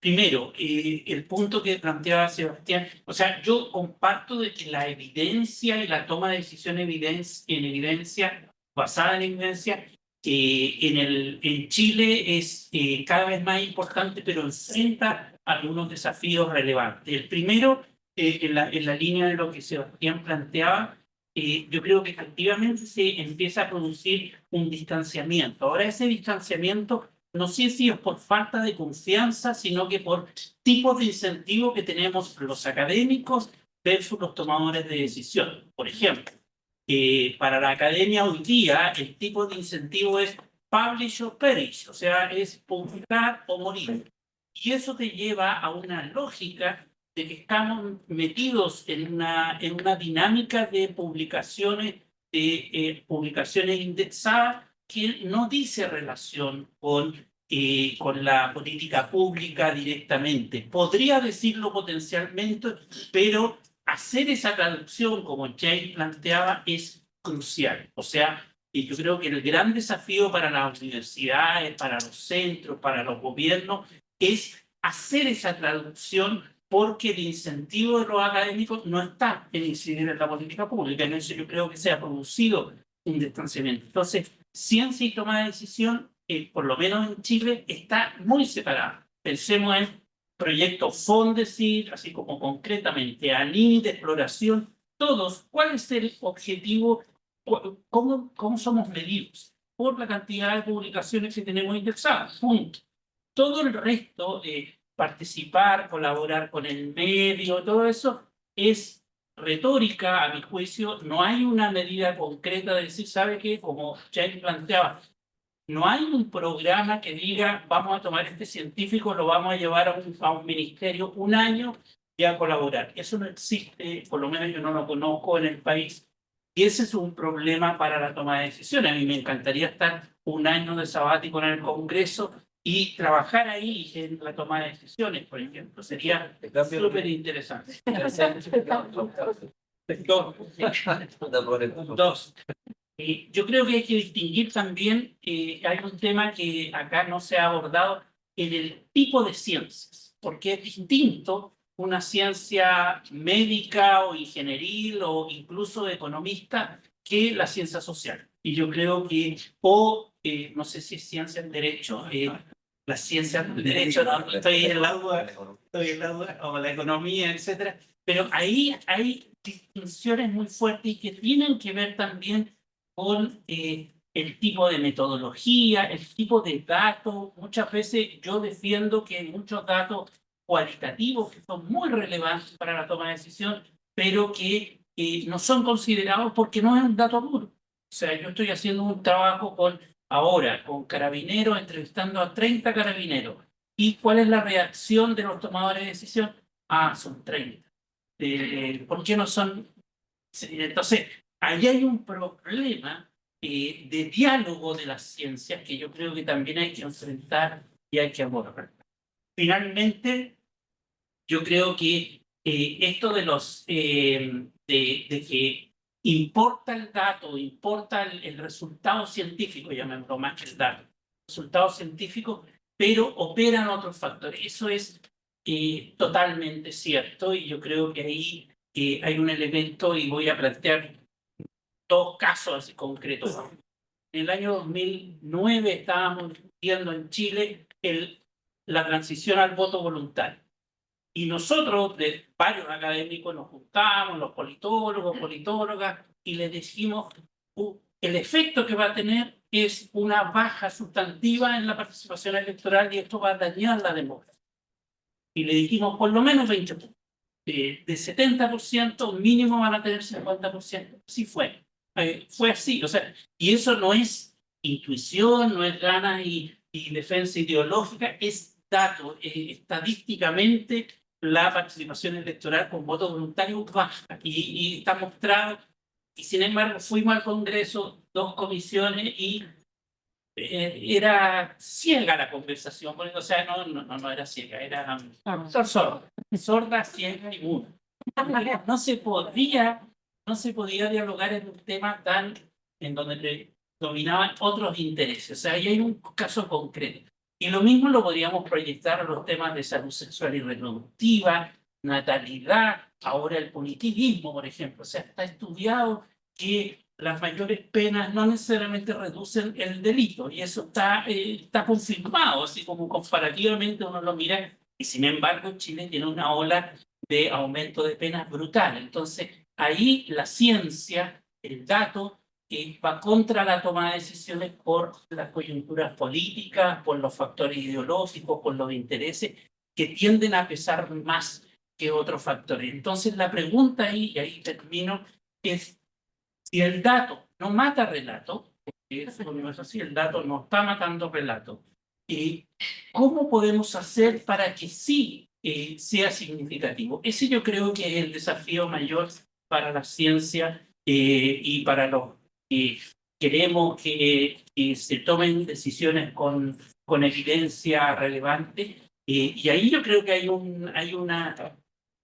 [SPEAKER 6] Primero, el punto que planteaba Sebastián, o sea, yo comparto de que la evidencia y la toma de decisión en evidencia, basada en evidencia, en Chile es cada vez más importante, pero enfrenta algunos desafíos relevantes. El primero, en la línea de lo que Sebastián planteaba, yo creo que efectivamente se empieza a producir un distanciamiento. Ahora ese distanciamiento no sé si es por falta de confianza, sino que por tipos de incentivo que tenemos los académicos versus los tomadores de decisión. Por ejemplo, para la academia hoy día el tipo de incentivo es publish or perish, o sea, es publicar o morir. Y eso te lleva a una lógica de que estamos metidos en una dinámica de publicaciones indexadas que no dice relación con la política pública directamente. Podría decirlo potencialmente, pero hacer esa traducción, como Jay planteaba, es crucial. O sea, y yo creo que el gran desafío para las universidades, para los centros, para los gobiernos, es hacer esa traducción, porque el incentivo de los académicos no está en incidir en la política pública. En eso yo creo que se ha producido un distanciamiento. Entonces, ciencia y toma de decisión, por lo menos en Chile, está muy separada. Pensemos en proyectos Fondesit, así como concretamente ANI de exploración, todos. ¿Cuál es el objetivo? ¿Cómo somos medidos? Por la cantidad de publicaciones que tenemos indexadas. Punto. Todo el resto, participar, colaborar con el medio, todo eso es retórica, a mi juicio. No hay una medida concreta de decir, ¿sabe qué? Como Jay planteaba, no hay un programa que diga, vamos a tomar este científico, lo vamos a llevar a un ministerio un año y a colaborar. Eso no existe, por lo menos yo no lo conozco en el país. Y ese es un problema para la toma de decisiones. A mí me encantaría estar un año de sabático en el Congreso y trabajar ahí en la toma de decisiones, por ejemplo. Sería súper interesante. Dos. Yo creo que hay que distinguir también, hay un tema que acá no se ha abordado, en el tipo de ciencias, porque es distinto una ciencia médica o ingenieril o incluso economista que la ciencia social. Y yo creo que, no sé si es ciencia en derecho, la ciencia del derecho, no, estoy en la duda, o la economía, etcétera. Pero ahí hay distinciones muy fuertes y que tienen que ver también con el tipo de metodología, el tipo de datos. Muchas veces yo defiendo que hay muchos datos cualitativos que son muy relevantes para la toma de decisión, pero que no son considerados porque no es un dato puro. O sea, yo estoy haciendo un trabajo ahora con carabineros, entrevistando a 30 carabineros. ¿Y cuál es la reacción de los tomadores de decisión? Ah, son 30. ¿Por qué no son? Entonces, ahí hay un problema de diálogo de las ciencias que yo creo que también hay que enfrentar y hay que abordar. Finalmente, yo creo que esto de que importa el dato, importa el resultado científico, llamémoslo más que el dato, resultado científico, pero operan otros factores. Eso es totalmente cierto, y yo creo que ahí hay un elemento, y voy a plantear dos casos así concretos. En el año 2009 estábamos viendo en Chile la transición al voto voluntario. Y nosotros, de varios académicos, nos juntamos, los politólogos, politólogas, y les dijimos, el efecto que va a tener es una baja sustantiva en la participación electoral y esto va a dañar la democracia. Y le dijimos por lo menos 20 puntos. De 70% mínimo van a tener 50%. Así fue. Fue así. O sea, y eso no es intuición, no es ganas y defensa ideológica, es dato. Estadísticamente, la participación electoral con voto voluntario baja y está mostrado. Y sin embargo, fuimos al Congreso, 2 comisiones y era ciega la conversación, o sea, no era ciega, era sorda, ciega y muda. No se podía dialogar en un tema tan en donde dominaban otros intereses. O sea, ahí hay un caso concreto. Y lo mismo lo podríamos proyectar a los temas de salud sexual y reproductiva, natalidad, ahora el punitivismo, por ejemplo. O sea, está estudiado que las mayores penas no necesariamente reducen el delito, y eso está confirmado, así como comparativamente uno lo mira, y sin embargo Chile tiene una ola de aumento de penas brutal. Entonces, ahí la ciencia, el dato, va contra la toma de decisiones por las coyunturas políticas, por los factores ideológicos, por los intereses que tienden a pesar más que otros factores. Entonces, la pregunta ahí, y ahí termino, es si el dato no mata relato, porque eso no es así, el dato no está matando relato, ¿cómo podemos hacer para que sí sea significativo? Ese yo creo que es el desafío mayor para la ciencia y para los que queremos que se tomen decisiones con evidencia relevante. Y ahí yo creo que hay una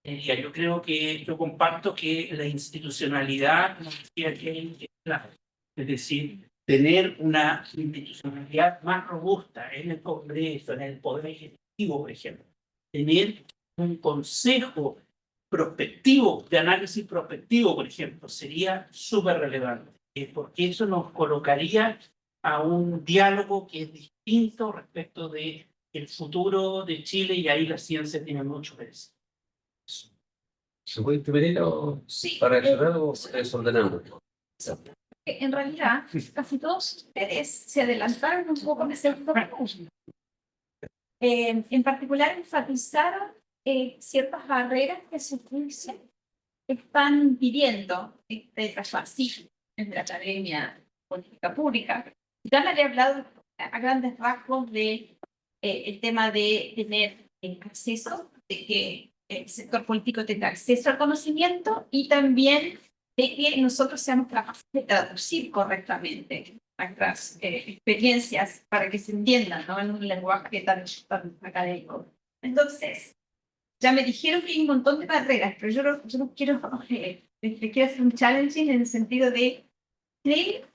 [SPEAKER 6] yo creo que yo comparto que la institucionalidad, como decía Keynes, es clave. Es decir, tener una institucionalidad más robusta en el Congreso, en el Poder Ejecutivo, por ejemplo. Tener un consejo prospectivo, de análisis prospectivo, por ejemplo, sería súper relevante, porque eso nos colocaría a un diálogo que es distinto respecto de el futuro de Chile, y ahí la ciencia tiene mucho que decir.
[SPEAKER 4] ¿Se puede intervenir
[SPEAKER 3] Sí,
[SPEAKER 4] para reaccionar o desordenamos?
[SPEAKER 3] en realidad, casi todos ustedes se adelantaron un poco en ese punto. En particular, enfatizaron ciertas barreras que su juicio están impidiendo este trasvasismo en la academia política pública. Ya me había hablado a grandes rasgos de el tema de tener acceso, de que el sector político tenga acceso al conocimiento y también de que nosotros seamos capaces de traducir correctamente nuestras experiencias para que se entiendan, ¿no? En un lenguaje tan académico. Entonces, ya me dijeron que hay un montón de barreras, pero yo no quiero, quiero hacer un challenging en el sentido de creer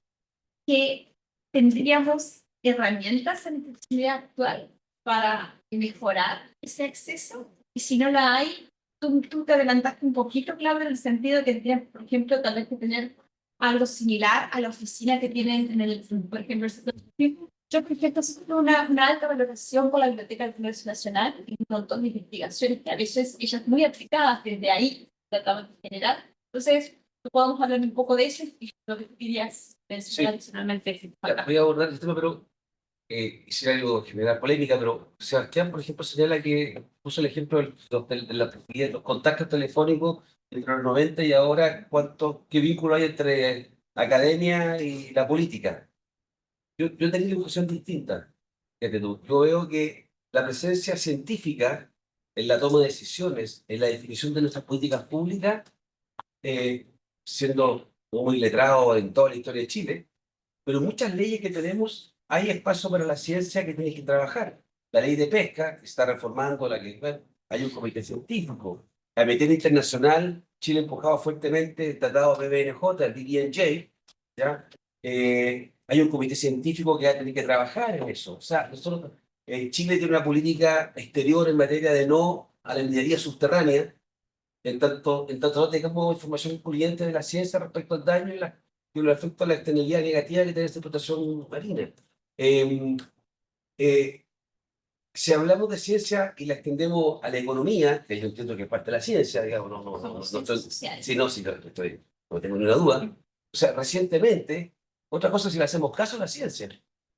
[SPEAKER 3] que tendríamos herramientas en la sociedad actual para mejorar ese acceso, y si no la hay, tú te adelantaste un poquito, Claudia, en el sentido de que tendrías, por ejemplo, tal vez que tener algo similar a la oficina que tienen en el, por ejemplo, el sector público. Yo creo que esto es una alta valoración por la Biblioteca del Comercio Nacional y un montón de investigaciones que a veces ellas muy aplicadas desde ahí trataban de generar. Entonces, podemos hablar un poco de eso y lo que querías mencionar adicionalmente.
[SPEAKER 4] Ya, voy a abordar el tema, pero quisiera algo generar polémica, pero Sebastián, por ejemplo, señala que puso el ejemplo de los contactos telefónicos entre los 90 y ahora, ¿qué vínculo hay entre academia y la política? Yo he tenido una visión distinta. Yo veo que la presencia científica en la toma de decisiones, en la definición de nuestras políticas públicas, siendo muy letrado en toda la historia de Chile, pero muchas leyes que tenemos, hay espacio para la ciencia que tiene que trabajar. La ley de pesca, que está reformando, bueno, hay un comité científico. La Comité Internacional, Chile empujaba fuertemente el tratado BBNJ, el DDNJ, ¿ya? Hay un comité científico que va a tener que trabajar en eso. O sea, Chile tiene una política exterior en materia de no a la minería subterránea, en tanto no tengamos información incluyente de la ciencia respecto al daño y los efectos de la externalidad negativa que tiene esta explotación marina. Si hablamos de ciencia y la extendemos a la economía, que yo entiendo que es parte de la ciencia, digamos, no tengo ninguna duda. O sea, recientemente Otra cosa es si le hacemos caso a la ciencia.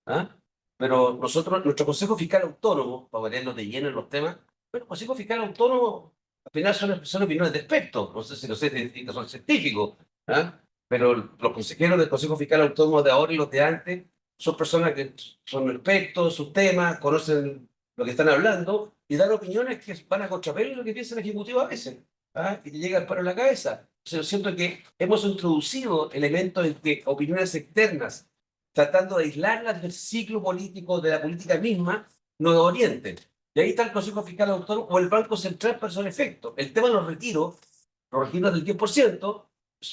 [SPEAKER 4] ¿Ah? Pero nosotros, nuestro Consejo Fiscal Autónomo, para ponernos de lleno en los temas, bueno, el Consejo Fiscal Autónomo al final son opiniones de expertos, no sé si los científicos son científicos, ¿ah? Pero los consejeros del Consejo Fiscal Autónomo de ahora y los de antes son personas que son expertos en sus temas, conocen lo que están hablando y dan opiniones que van a contrapelo de lo que piensa el Ejecutivo a veces, ¿ah? Y te llega el paro en la cabeza. O sea, yo siento que hemos introducido elementos de opiniones externas, tratando de aislarlas del ciclo político, de la política misma, nos orienten. Y ahí está el Consejo Fiscal Autónomo o el Banco Central para esos efectos. El tema de los retiros del 10%,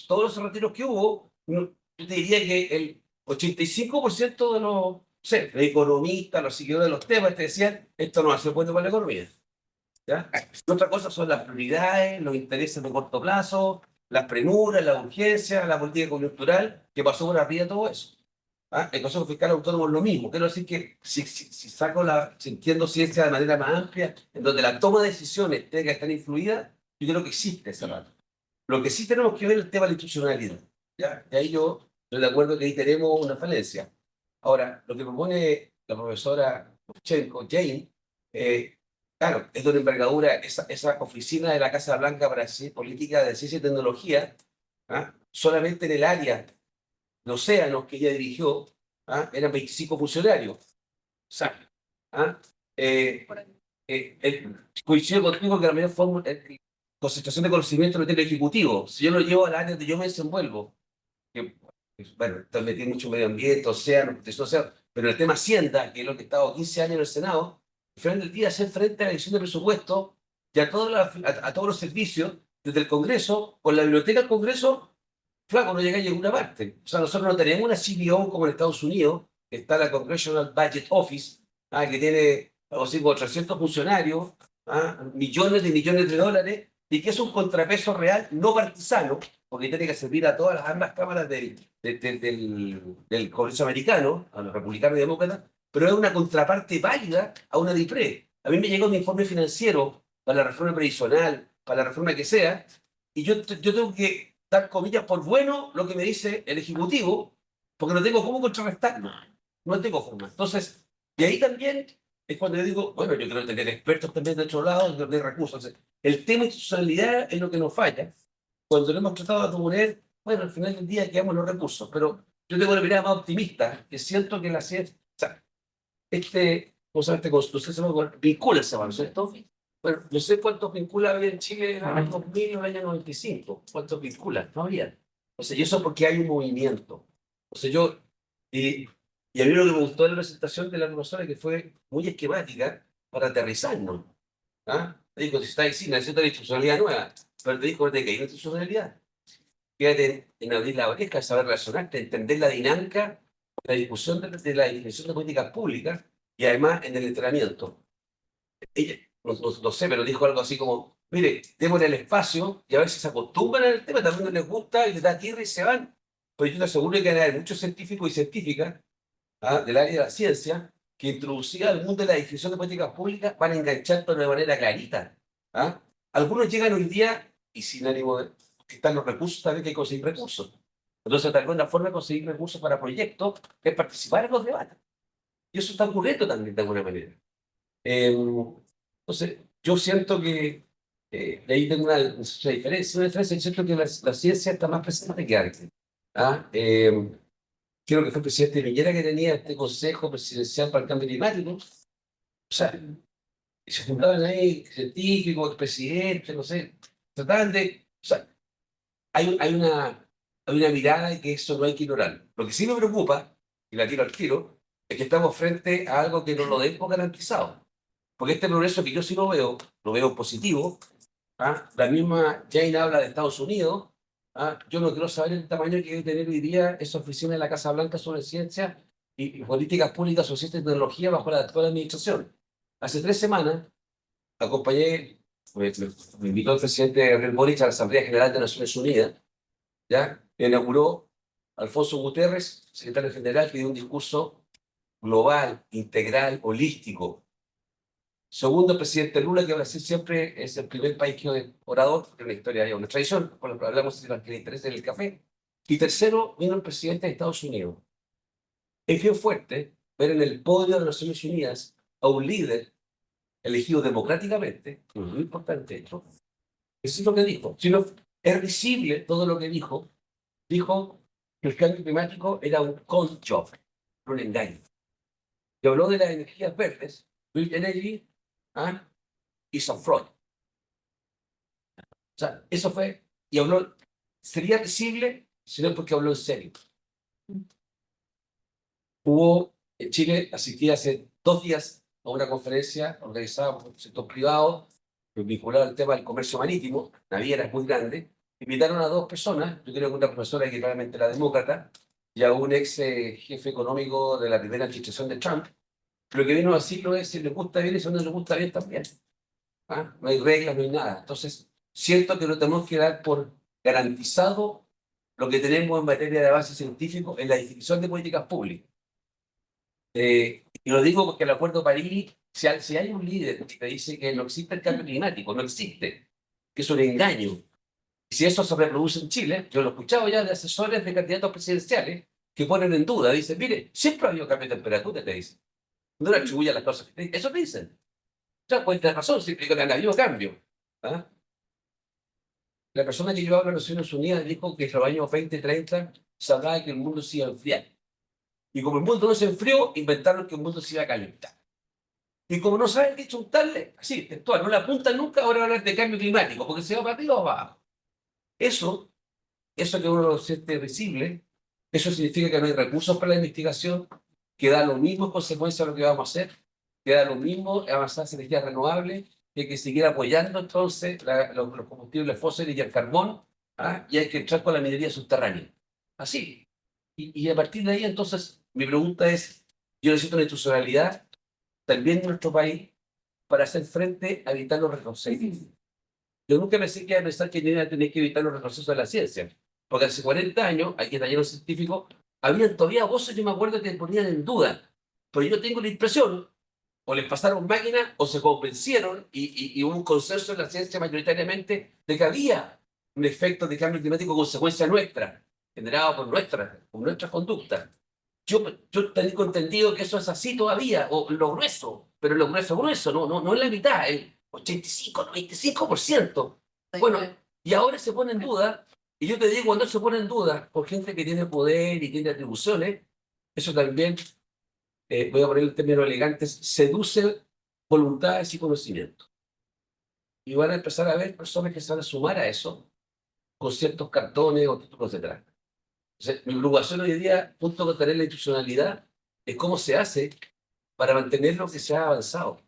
[SPEAKER 4] todos los retiros que hubo, yo te diría que el 85% de los, no sé, los economistas, los seguidores de los temas, te decían, esto no hace bueno para la economía. ¿Ya? Y otra cosa son las prioridades, los intereses de corto plazo, las premuras, la urgencia, la política coyuntural, que pasó por arriba de todo eso. ¿Ah? El Consejo Fiscal Autónomo es lo mismo. Quiero decir que si entiendo ciencia de manera más amplia, en donde la toma de decisiones tenga que estar influida, yo creo que existe ese rato. Lo que sí tenemos que ver es el tema de la institucionalidad. ¿Ya? Y ahí yo estoy de acuerdo que ahí tenemos una falencia. Ahora, lo que propone la profesora Chenko, Jane, claro, es de una envergadura, esa oficina de la Casa Blanca para política de ciencia y tecnología, ¿ah? Solamente en el área de océanos que ella dirigió, ¿ah? Eran 25 funcionarios. O sea, ¿ah? Coincido contigo que la mayor concentración de conocimiento lo tiene el Ejecutivo. Si yo lo llevo al área donde yo me desenvuelvo, que, bueno, estoy metido mucho en medio ambiente, océano, protección océano, pero el tema Hacienda, que es lo que he estado 15 años en el Senado, al final del día hacer frente a la edición de presupuesto y a todos los servicios, desde el Congreso, con la biblioteca del Congreso, flaco, no llega a ninguna parte. O sea, nosotros no tenemos una CBO como en Estados Unidos, que está la Congressional Budget Office, que tiene, algo así, como 300 funcionarios, millones de millones de dólares, y que es un contrapeso real no partisano, porque tiene que servir a todas las ambas cámaras del Congreso americano, a los republicanos y demócratas, pero es una contraparte válida a una DIPRE. A mí me llegó un informe financiero para la reforma previsional, para la reforma que sea, y yo tengo que dar comillas por bueno lo que me dice el Ejecutivo, porque no tengo cómo contrarrestarlo. No tengo forma. Entonces, y ahí también es cuando yo digo, bueno, yo quiero tener expertos también de otro lado, de recursos. Entonces, el tema de institucionalidad es lo que nos falla. Cuando lo hemos tratado de proponer, bueno, al final del día quedamos los recursos, pero yo tengo una mirada más optimista, que siento que la ciencia, o sea, ¿cómo se llama este constitución? Se llama vincula ese avance, ¿cierto? Bueno, no sé cuántos vincula había en Chile en el año 2000 y en el año 95. ¿Cuántos vincula? No había. O sea, y eso porque hay un movimiento. O sea, y a mí lo que me gustó de la presentación de la profesora que fue muy esquemática para aterrizarnos. ¿Ah? Te dijo, si está ahí, sí, necesita una institucionalidad nueva, pero te dijo de que hay una institucionalidad. Fíjate en abrir la oreja, saber relacionarte, entender la dinámica, la discusión de la definición de políticas públicas y además en el entrenamiento. Ella, no sé, pero dijo algo así como, mire, démosle el espacio y a ver si se acostumbran al tema, también no les gusta y les da tierra y se van. Pero yo te aseguro que van a haber muchos científicos y científicas del área de la ciencia que introducidas al mundo de la definición de políticas públicas van a enganchar de una manera clarita. ¿Ah? Algunos llegan hoy día y sin ánimo de que están los recursos, también que hay que conseguir recursos. Entonces, tal vez una forma de conseguir recursos para proyectos es participar en los debates. Y eso está ocurriendo también de alguna manera. Entonces, yo siento que de ahí tengo una diferencia. Yo siento que la ciencia está más presente que antes. ¿Ah? Creo que fue el presidente Piñera que tenía este consejo presidencial para el cambio climático. O sea, se juntaban ahí científicos, presidentes, no sé, trataban de. O sea, hay una mirada de que eso no hay que ignorar. Lo que sí me preocupa, y la tiro al tiro, es que estamos frente a algo que no lo demos garantizado. Porque este progreso que yo sí lo veo positivo. La misma Jane habla de Estados Unidos. Yo no quiero saber el tamaño que debe tener hoy día esa oficina de la Casa Blanca sobre ciencia y políticas públicas sobre ciencia y tecnología bajo la actual administración. Hace 3 semanas acompañé, me invitó el presidente Gabriel Boric a la Asamblea General de Naciones Unidas, ¿ya? Inauguró Alfonso Guterres, secretario general, que dio un discurso global, integral, holístico. Segundo, el presidente Lula, que Brasil siempre es el primer país que es orador, porque una historia, hay una tradición, por lo que hablamos de los que le interesa el café. Y tercero, vino el presidente de Estados Unidos. Es bien fuerte ver en el podio de las Naciones Unidas a un líder elegido democráticamente, que es muy importante esto. Eso es lo que dijo. Si no, es visible todo lo que dijo. Dijo que el cambio climático era un con job, un engaño. Y habló de las energías verdes, Wind Energy, hizo Freud. O sea, eso fue, y habló, sería visible si no es porque habló en serio. Hubo en Chile, asistí hace 2 días a una conferencia organizada por el sector privado, vinculada al tema del comercio marítimo, navieras muy grande. Invitaron a 2 personas, yo creo que una profesora que claramente era demócrata, y a un ex jefe económico de la primera administración de Trump. Lo que vino a decirlo es si les gusta bien y si no les gusta bien también. No hay reglas, no hay nada. Entonces, siento que no tenemos que dar por garantizado lo que tenemos en materia de avance científico en la definición de políticas públicas. Y lo digo porque el Acuerdo de París, si hay un líder que dice que no existe el cambio climático, no existe, que es un engaño, y si eso se reproduce en Chile, yo lo he escuchado ya de asesores de candidatos presidenciales que ponen en duda, dicen, mire, siempre ha habido cambio de temperatura, te dicen. No le atribuyan las cosas. Eso te dicen. O sea, pues tienes razón, siempre que han habido cambio. La persona que llevaba a las Naciones Unidas dijo que en los años 2030 se hablaba de que el mundo se iba a enfriar. Y como el mundo no se enfrió, inventaron que el mundo se iba a calentar. Y como no saben qué chuntarle, así, textual, no le apuntan nunca, ahora van a hablar de cambio climático, porque se va para arriba o para abajo. Eso que uno lo siente visible, eso significa que no hay recursos para la investigación, que da lo mismo en consecuencia a lo que vamos a hacer, que da lo mismo avanzar en energías renovables, que hay que seguir apoyando entonces los combustibles fósiles y el carbón, y hay que entrar con la minería subterránea. Así. Y a partir de ahí, entonces, mi pregunta es, yo necesito una institucionalidad también en nuestro país para hacer frente a evitar los retrocesos. Yo nunca pensé que iba a pensar que iba a tener que evitar los retrocesos de la ciencia, porque hace 40 años, aquí en talleres científicos, había todavía voces, yo me acuerdo, que ponían en duda, pero yo tengo la impresión, o les pasaron máquinas, o se convencieron, y hubo un consenso en la ciencia mayoritariamente, de que había un efecto de cambio climático consecuencia nuestra, generado por nuestras conductas. Yo tengo entendido que eso es así todavía, o lo grueso, pero lo grueso, no es la mitad, el 85, 95%. Bueno, y ahora se pone en duda, y yo te digo, cuando se pone en duda por gente que tiene poder y tiene atribuciones, eso también, voy a poner el término elegantes, seduce voluntades y conocimientos. Y van a empezar a ver personas que se van a sumar a eso con ciertos cartones o títulos detrás. Entonces, mi preocupación hoy día, junto con tener la institucionalidad, es cómo se hace para mantener lo que se ha avanzado.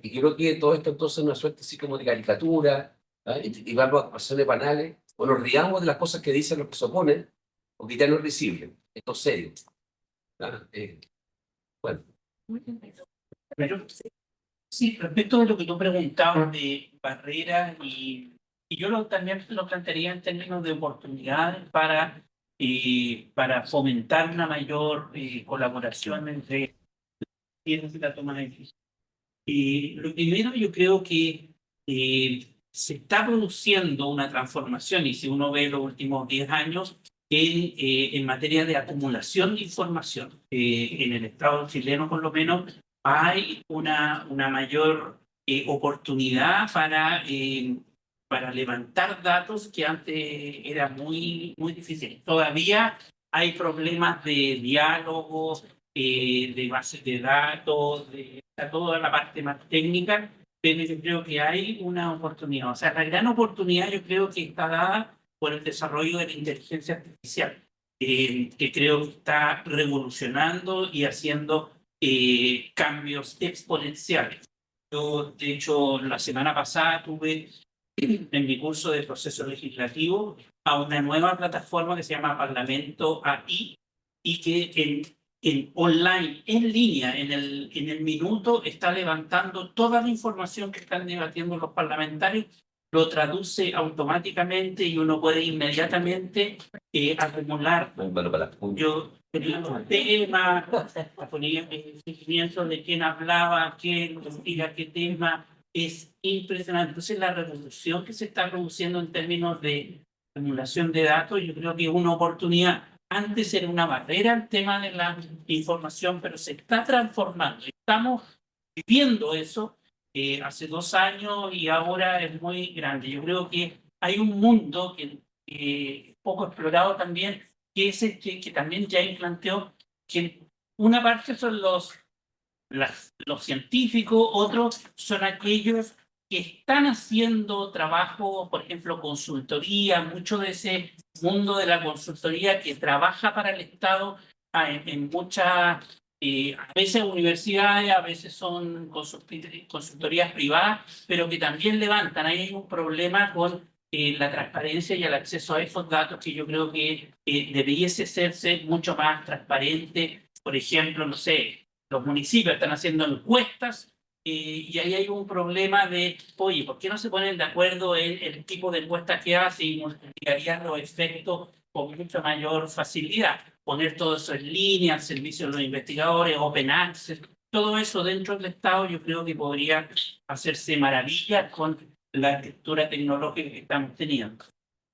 [SPEAKER 4] Y creo que todo esto entonces es una suerte así como de caricatura, y vamos a hacerle panales, o nos riamos de las cosas que dicen los que se oponen, o que ya no es risible. Esto es serio. Bueno.
[SPEAKER 6] Pero, sí, respecto de lo que tú preguntabas de barreras, y yo también lo plantearía en términos de oportunidades para fomentar una mayor colaboración entre quienes la toma de decisiones. Lo primero, yo creo que se está produciendo una transformación, y si uno ve los últimos 10 años, en materia de acumulación de información. En el Estado chileno, por lo menos, hay una mayor oportunidad para levantar datos que antes era muy, muy difícil. Todavía hay problemas de diálogo, de bases de datos, de toda la parte más técnica, pero yo creo que hay una oportunidad. O sea, la gran oportunidad yo creo que está dada por el desarrollo de la inteligencia artificial, que creo que está revolucionando y haciendo cambios exponenciales. Yo, de hecho, la semana pasada tuve en mi curso de proceso legislativo a una nueva plataforma que se llama Parlamento AI, y que en online, en línea, en el minuto, está levantando toda la información que están debatiendo los parlamentarios, lo traduce automáticamente y uno puede inmediatamente acumular. Yo tenía un tema, ponía seguimiento de quién hablaba, quién decía qué tema. Es impresionante. Entonces, la revolución que se está produciendo en términos de acumulación de datos, yo creo que es una oportunidad. Antes era una barrera el tema de la información, pero se está transformando. Estamos viviendo eso hace 2 años y ahora es muy grande. Yo creo que hay un mundo que poco explorado también, que es el que también James planteó, que una parte son los científicos, otros son aquellos que están haciendo trabajo, por ejemplo, consultoría, mucho de ese mundo de la consultoría que trabaja para el Estado en muchas, a veces universidades, a veces son consultorías privadas, pero que también levantan. Ahí hay un problema con la transparencia y el acceso a esos datos que yo creo que debiese hacerse mucho más transparente. Por ejemplo, no sé, los municipios están haciendo encuestas y ahí hay un problema de, oye, ¿por qué no se ponen de acuerdo en el tipo de encuestas que hace y multiplicarían los efectos con mucha mayor facilidad? Poner todo eso en línea, al servicio de los investigadores, open access, todo eso dentro del Estado yo creo que podría hacerse maravillas con la estructura tecnológica que estamos teniendo.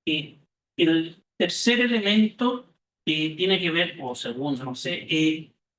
[SPEAKER 6] El tercer elemento tiene que ver, o segundo, no sé,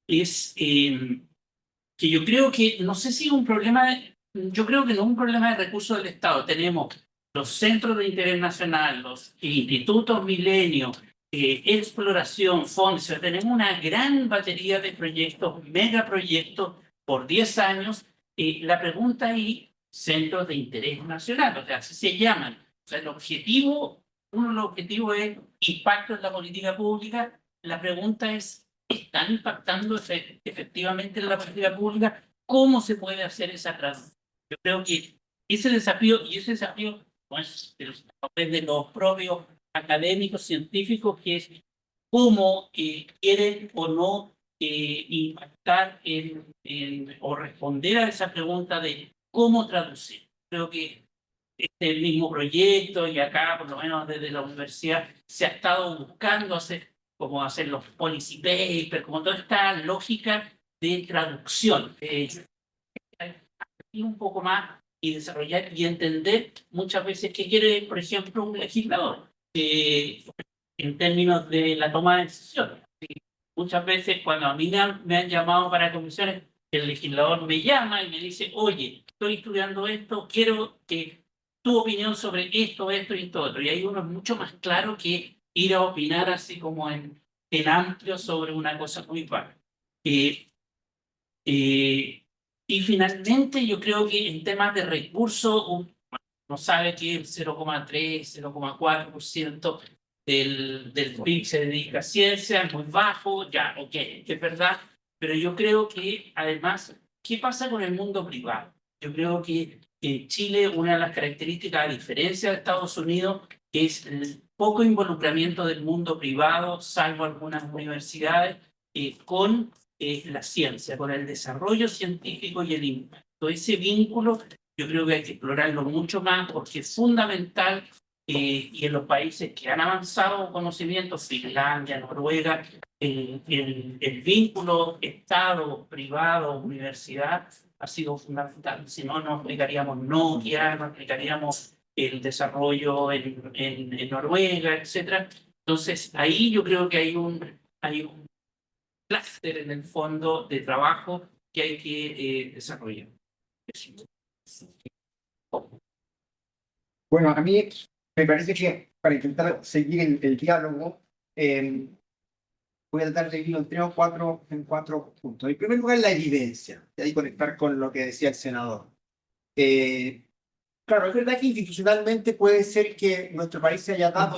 [SPEAKER 6] es que yo creo que, no sé si es un problema, yo creo que no es un problema de recursos del Estado. Tenemos los centros de interés nacional, los institutos milenio, exploración, fondos, tenemos una gran batería de proyectos, megaproyectos por 10 años. La pregunta ahí, centros de interés nacional, o sea, así se llaman. O sea, el objetivo, uno de los objetivos es impacto en la política pública. La pregunta es, ¿están impactando efectivamente en la política pública? ¿Cómo se puede hacer esa traducción? Yo creo que ese desafío pues, de los propios académicos, científicos, que es cómo quieren o no impactar o responder a esa pregunta de cómo traducir. Creo que este mismo proyecto y acá, por lo menos desde la universidad, se ha estado buscando hacer los policy papers, como toda esta lógica de traducción. Un poco más y desarrollar y entender muchas veces qué quiere, por ejemplo, un legislador en términos de la toma de decisiones. Muchas veces cuando a mí me han llamado para comisiones, el legislador me llama y me dice, oye, estoy estudiando esto, quiero que tu opinión sobre esto y esto otro. Y ahí uno es mucho más claro que ir a opinar así como en amplio sobre una cosa muy vaga. Y finalmente yo creo que en temas de recursos, uno sabe que el 0,3, 0,4% del PIB se dedica a ciencia, es muy bajo, ya, ok, que es verdad, pero yo creo que además, ¿qué pasa con el mundo privado? Yo creo que en Chile una de las características, a diferencia de Estados Unidos, es el poco involucramiento del mundo privado, salvo algunas universidades, con la ciencia, con el desarrollo científico y el impacto. Ese vínculo yo creo que hay que explorarlo mucho más porque es fundamental y en los países que han avanzado conocimiento, Finlandia, Noruega, el vínculo Estado-privado-universidad ha sido fundamental. Si no, no aplicaríamos Nokia, no aplicaríamos el desarrollo en Noruega, etc. Entonces, ahí yo creo que hay un clúster en el fondo de trabajo que hay que desarrollar.
[SPEAKER 5] Bueno, a mí me parece que para intentar seguir el diálogo, voy a tratar de dividirlo en cuatro puntos. En primer lugar, la evidencia, y ahí conectar con lo que decía el senador. Claro, es verdad que institucionalmente puede ser que nuestro país se haya dado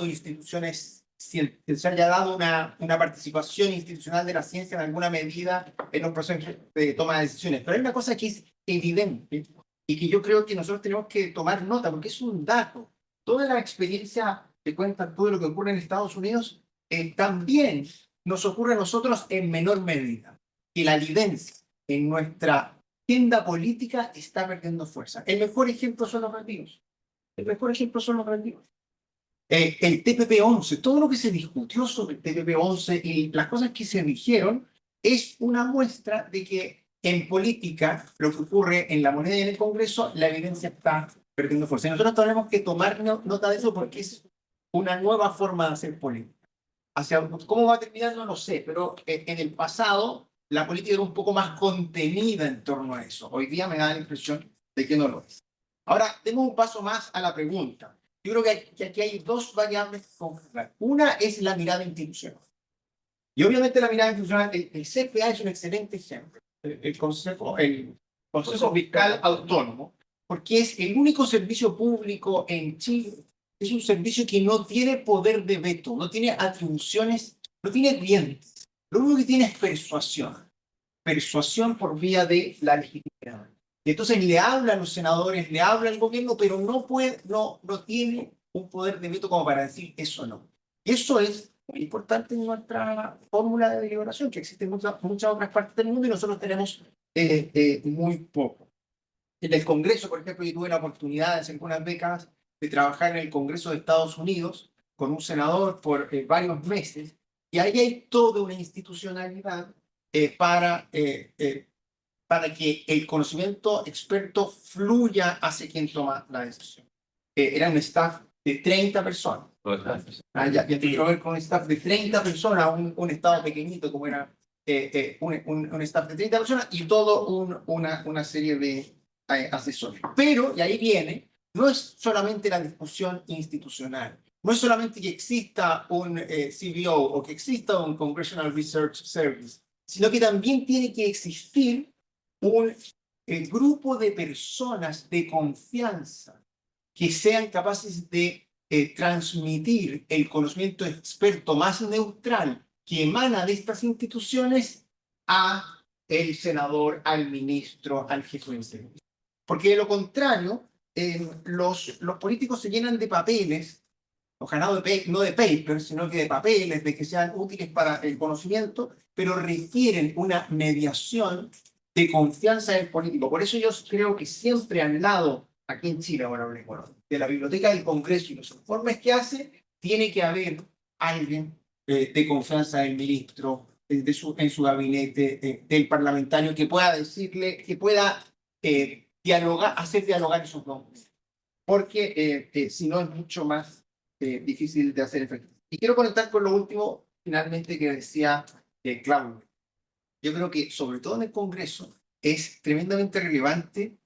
[SPEAKER 5] se haya dado una participación institucional de la ciencia en alguna medida en los procesos de toma de decisiones. Pero hay una cosa que es evidente y que yo creo que nosotros tenemos que tomar nota porque es un dato. Toda la experiencia que cuenta todo lo que ocurre en Estados Unidos también nos ocurre a nosotros en menor medida. Y la evidencia en nuestra agenda política está perdiendo fuerza. El mejor ejemplo son los retiros. El mejor ejemplo son los retiros. El TPP-11, todo lo que se discutió sobre el TPP-11 y las cosas que se dijeron es una muestra de que en política, lo que ocurre en la moneda y en el Congreso, la evidencia está perdiendo fuerza. Y nosotros tenemos que tomar nota de eso porque es una nueva forma de hacer política. hacia cómo va a terminar no lo sé, pero en el pasado la política era un poco más contenida en torno a eso. Hoy día me da la impresión de que no lo es. Ahora, demos un paso más a la pregunta. Yo creo que aquí hay dos variables concretas. Una es la mirada institucional. Y obviamente la mirada institucional, el CFA es un excelente ejemplo. El Consejo Fiscal Autónomo, porque es el único servicio público en Chile. Es un servicio que no tiene poder de veto, no tiene atribuciones, no tiene dientes. Lo único que tiene es persuasión. Persuasión por vía de la legitimidad. Y entonces le habla a los senadores, le habla al gobierno, pero no tiene un poder de veto como para decir eso no. Eso es muy importante en nuestra fórmula de deliberación, que existe en muchas otras partes del mundo y nosotros tenemos muy poco. En el Congreso, por ejemplo, yo tuve la oportunidad hace algunas décadas de trabajar en el Congreso de Estados Unidos con un senador por varios meses, y ahí hay toda una institucionalidad para que el conocimiento experto fluya hacia quien toma la decisión. Era un staff de 30 personas. Ya te quiero ver con un staff de 30 personas, un estado pequeñito como era un staff de 30 personas y todo una serie de asesores. Pero, y ahí viene, no es solamente la discusión institucional, no es solamente que exista un CBO o que exista un Congressional Research Service, sino que también tiene que existir un grupo de personas de confianza que sean capaces de transmitir el conocimiento experto más neutral que emana de estas instituciones a el senador, al ministro, al jefe de servicio. Porque de lo contrario, los políticos se llenan de papeles, ojalá no de papers, sino que de papeles, de que sean útiles para el conocimiento, pero requieren una mediación de confianza del político. Por eso yo creo que siempre al lado, aquí en Chile, ahora hablemos, de la Biblioteca del Congreso y los informes que hace, tiene que haber alguien de confianza del ministro, en su gabinete, del parlamentario, que pueda decirle, que pueda hacer dialogar esos nombres. Porque si no es mucho más difícil de hacer efecto. Y quiero conectar con lo último, finalmente, que decía Claudio. Yo creo que, sobre todo en el Congreso, es tremendamente relevante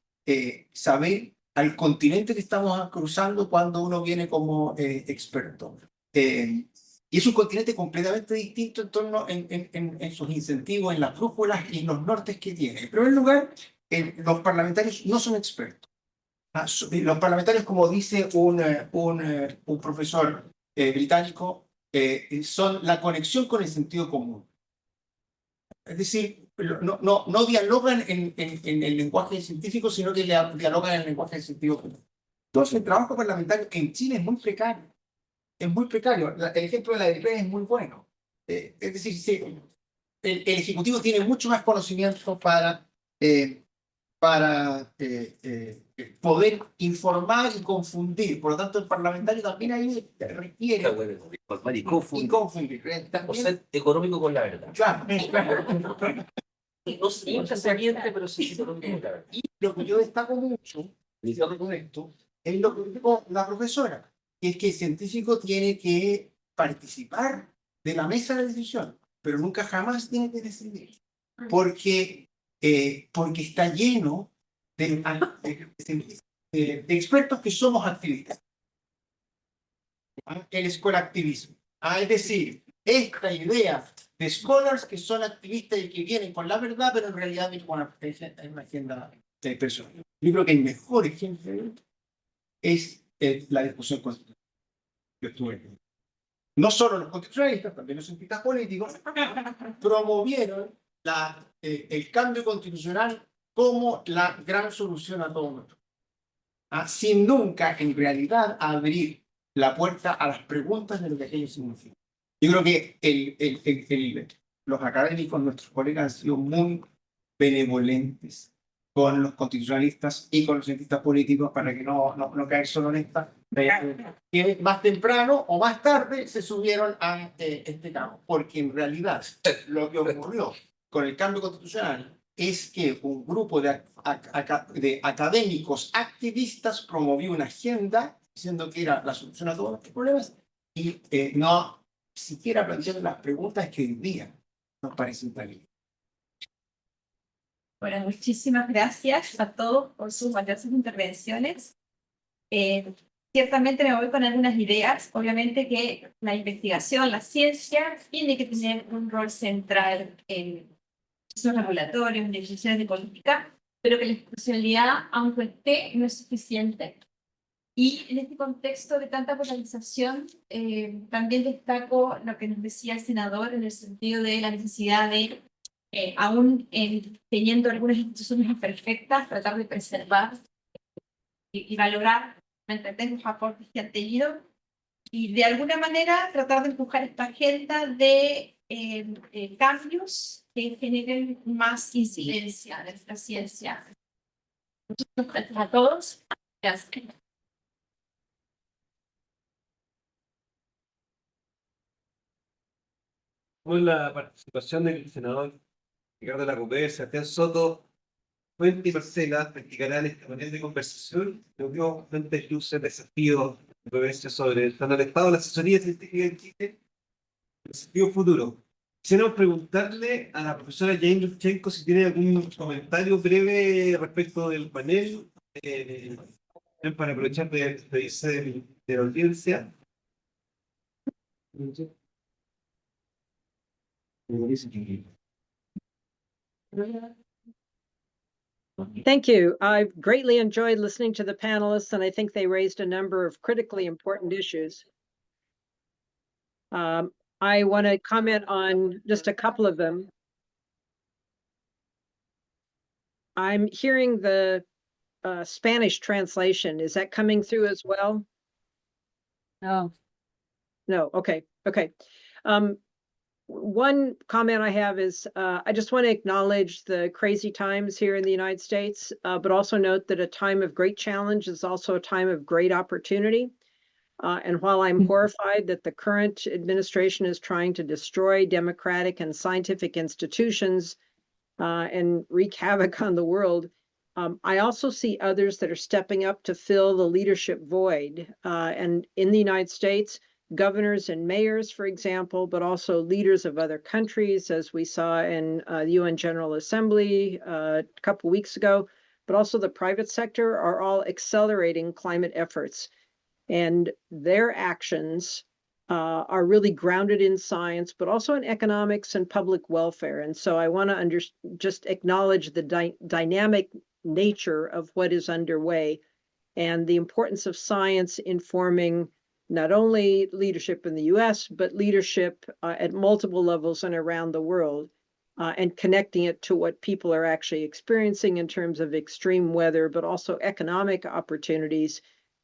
[SPEAKER 5] saber al continente que estamos cruzando cuando uno viene como experto. Y es un continente completamente distinto en sus incentivos, en las brújulas y en los nortes que tiene. En primer lugar, los parlamentarios no son expertos. Los parlamentarios, como dice un profesor británico, son la conexión con el sentido común. Es decir, no dialogan en el lenguaje científico, sino que dialogan en el lenguaje del sentido común. Entonces, el trabajo parlamentario en Chile es muy precario. Es muy precario. El ejemplo de la EDP es muy bueno. Es decir, sí, el Ejecutivo tiene mucho más conocimiento para poder informar y confundir. Por lo tanto, el parlamentario también ahí requiere
[SPEAKER 4] Informar y
[SPEAKER 5] confundir.
[SPEAKER 4] O ser económico con la verdad.
[SPEAKER 5] Claro.
[SPEAKER 4] No se miente, pero sí económico con la verdad.
[SPEAKER 5] Y lo que yo destaco mucho con esto es lo que dijo la profesora, que es que el científico tiene que participar de la mesa de decisión, pero nunca jamás tiene que decidir, porque está lleno de expertos que somos activistas. El escolactivismo. Es decir, esta idea de scholars que son activistas y que vienen con la verdad, pero en realidad vienen con una agenda personal. Yo creo que el mejor ejemplo es la discusión constitucional. Yo estuve. No solo los constitucionalistas, también los cientistas políticos promovieron el cambio constitucional como la gran solución a todo nuestro. Sin nunca, en realidad, abrir la puerta a las preguntas de lo que aquello significa. Yo creo que los académicos, nuestros colegas, han sido muy benevolentes con los constitucionalistas y con los cientistas políticos para que no caer solo en esta. Que más temprano o más tarde se subieron a este campo, porque en realidad lo que ocurrió con el cambio constitucional es que un grupo de académicos activistas promovió una agenda diciendo que era la solución a todos los problemas y no siquiera planteando las preguntas que hoy día nos parecen tan importantes.
[SPEAKER 3] Bueno, muchísimas gracias a todos por sus valiosas intervenciones. Ciertamente me voy con algunas ideas. Obviamente que la investigación, la ciencia, tiene que tener un rol central en procesos regulatorios, en decisiones de política, pero que la institucionalidad, aunque esté, no es suficiente. Y en este contexto de tanta polarización, también destaco lo que nos decía el senador en el sentido de la necesidad de, aún teniendo algunas instituciones imperfectas, tratar de preservar y valorar los aportes que han tenido y de alguna manera tratar de empujar esta agenda de cambios que generen más incidencia de la ciencia. Muchas gracias a todos. Gracias.
[SPEAKER 1] Con la participación del senador Ricardo Lacopé, Sebastián Soto, Fuente y Marcela practicarán este panel de conversación. Nos dio bastantes luces, desafíos, controversias sobre el estado del Estado, la asesoría científica en Chile, el desafío futuro. Quisiéramos preguntarle a la profesora Jane Lutchenko si tiene algún comentario breve respecto del panel, para aprovechar de despedirse de la audiencia.
[SPEAKER 2] Thank you. I've greatly enjoyed listening to the panelists, and I think they raised a number of critically important issues. I want to comment on just a couple of them. I'm hearing the Spanish translation. Is that coming through as well?
[SPEAKER 7] No.
[SPEAKER 2] No, okay, okay. One comment I have is I just want to acknowledge the crazy times here in the United States, but also note that a time of great challenge is also a time of great opportunity. And while I'm horrified that the current administration is trying to destroy democratic and scientific institutions and wreak havoc on the world, I also see others that are stepping up to fill the leadership void. And in the United States, governors and mayors, for example, but also leaders of other countries, as we saw in the UN General Assembly a couple weeks ago, but also the private sector are all accelerating climate efforts. And their actions are really grounded in science, but also in economics and public welfare. And so I want to just acknowledge the dynamic nature of what is underway and the importance of science informing not only leadership in the US, but leadership at multiple levels and around the world, and connecting it to what people are actually experiencing in terms of extreme weather, but also economic opportunities,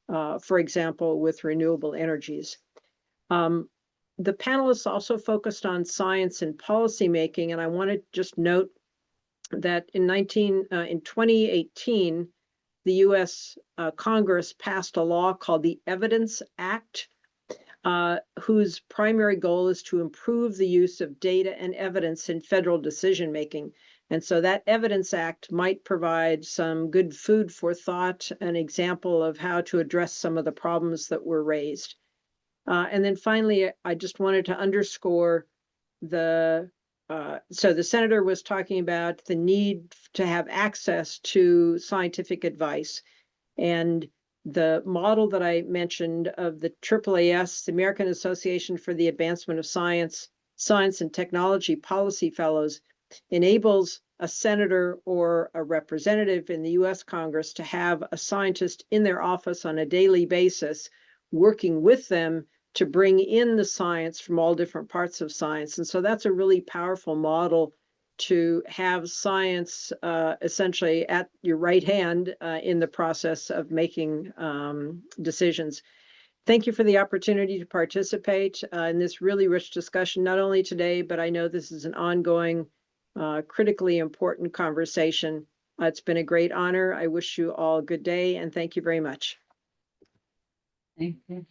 [SPEAKER 2] for example, with renewable energies. The panelists also focused on science and policymaking, and I want to just note that in 2018, the US Congress passed a law called the Evidence Act, whose primary goal is to improve the use of data and evidence in federal decision-making. And so that Evidence Act might provide some good food for thought, an example of how to address some of the problems that were raised. And then finally, I just wanted to underscore so the senator was talking about the need to have access to scientific advice. And the model that I mentioned of the AAAS, the American Association for the Advancement of Science and Technology Policy Fellows, enables a senator or a representative in the US Congress to have a scientist in their office on a daily basis, working with them to bring in the science from all different parts of science. And so that's a really powerful model to have science essentially at your right hand in the process of making decisions. Thank you for the opportunity to participate in this really rich discussion, not only today, but I know this is an ongoing, critically important conversation. It's been a great honor. I wish you all a good day, and thank you very much.
[SPEAKER 7] Thank you.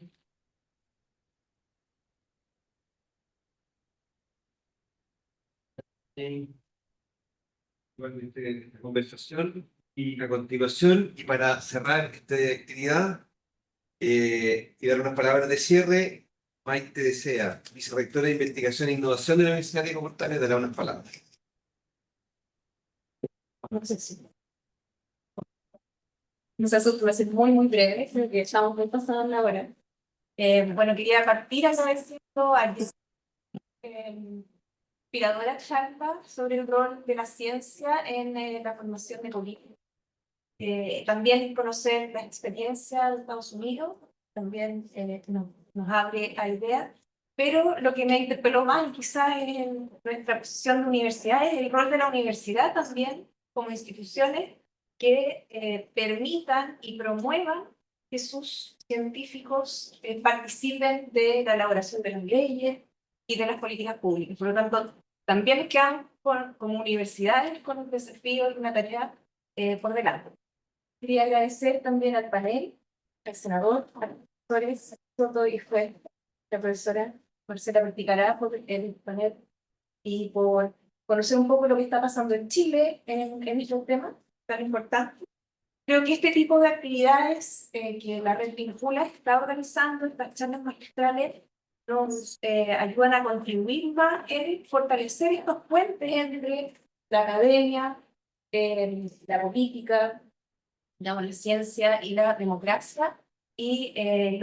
[SPEAKER 1] Igualmente la conversación y a continuación, y para cerrar esta actividad y dar unas palabras de cierre, Maite Desea, vicerrectora de Investigación e Innovación de la Universidad Diego Portales, dará unas palabras.
[SPEAKER 3] No sé si. No se asuste, va a ser muy, muy breve, creo que estamos muy pasados la hora. Bueno, quería partir agradeciendo a inspiradora charla sobre el rol de la ciencia en la formación de políticas. También conocer la experiencia de Estados Unidos, también nos abre a ideas. Pero lo que me interpeló más quizás en nuestra posición de universidad es el rol de la universidad también como instituciones que permitan y promuevan que sus científicos participen de la elaboración de las leyes y de las políticas públicas. Por lo tanto, también nos quedan como universidades con el desafío de una tarea por delante. Quería agradecer también al panel, al senador, a los profesores Soto y fue la profesora Marcela Verticará por el panel y por conocer un poco lo que está pasando en Chile en estos temas tan importantes. Creo que este tipo de actividades que la Red Vincula está organizando, estas charlas magistrales, nos ayudan a contribuir más en fortalecer estos puentes entre la academia, la política, digamos, la ciencia y la democracia, y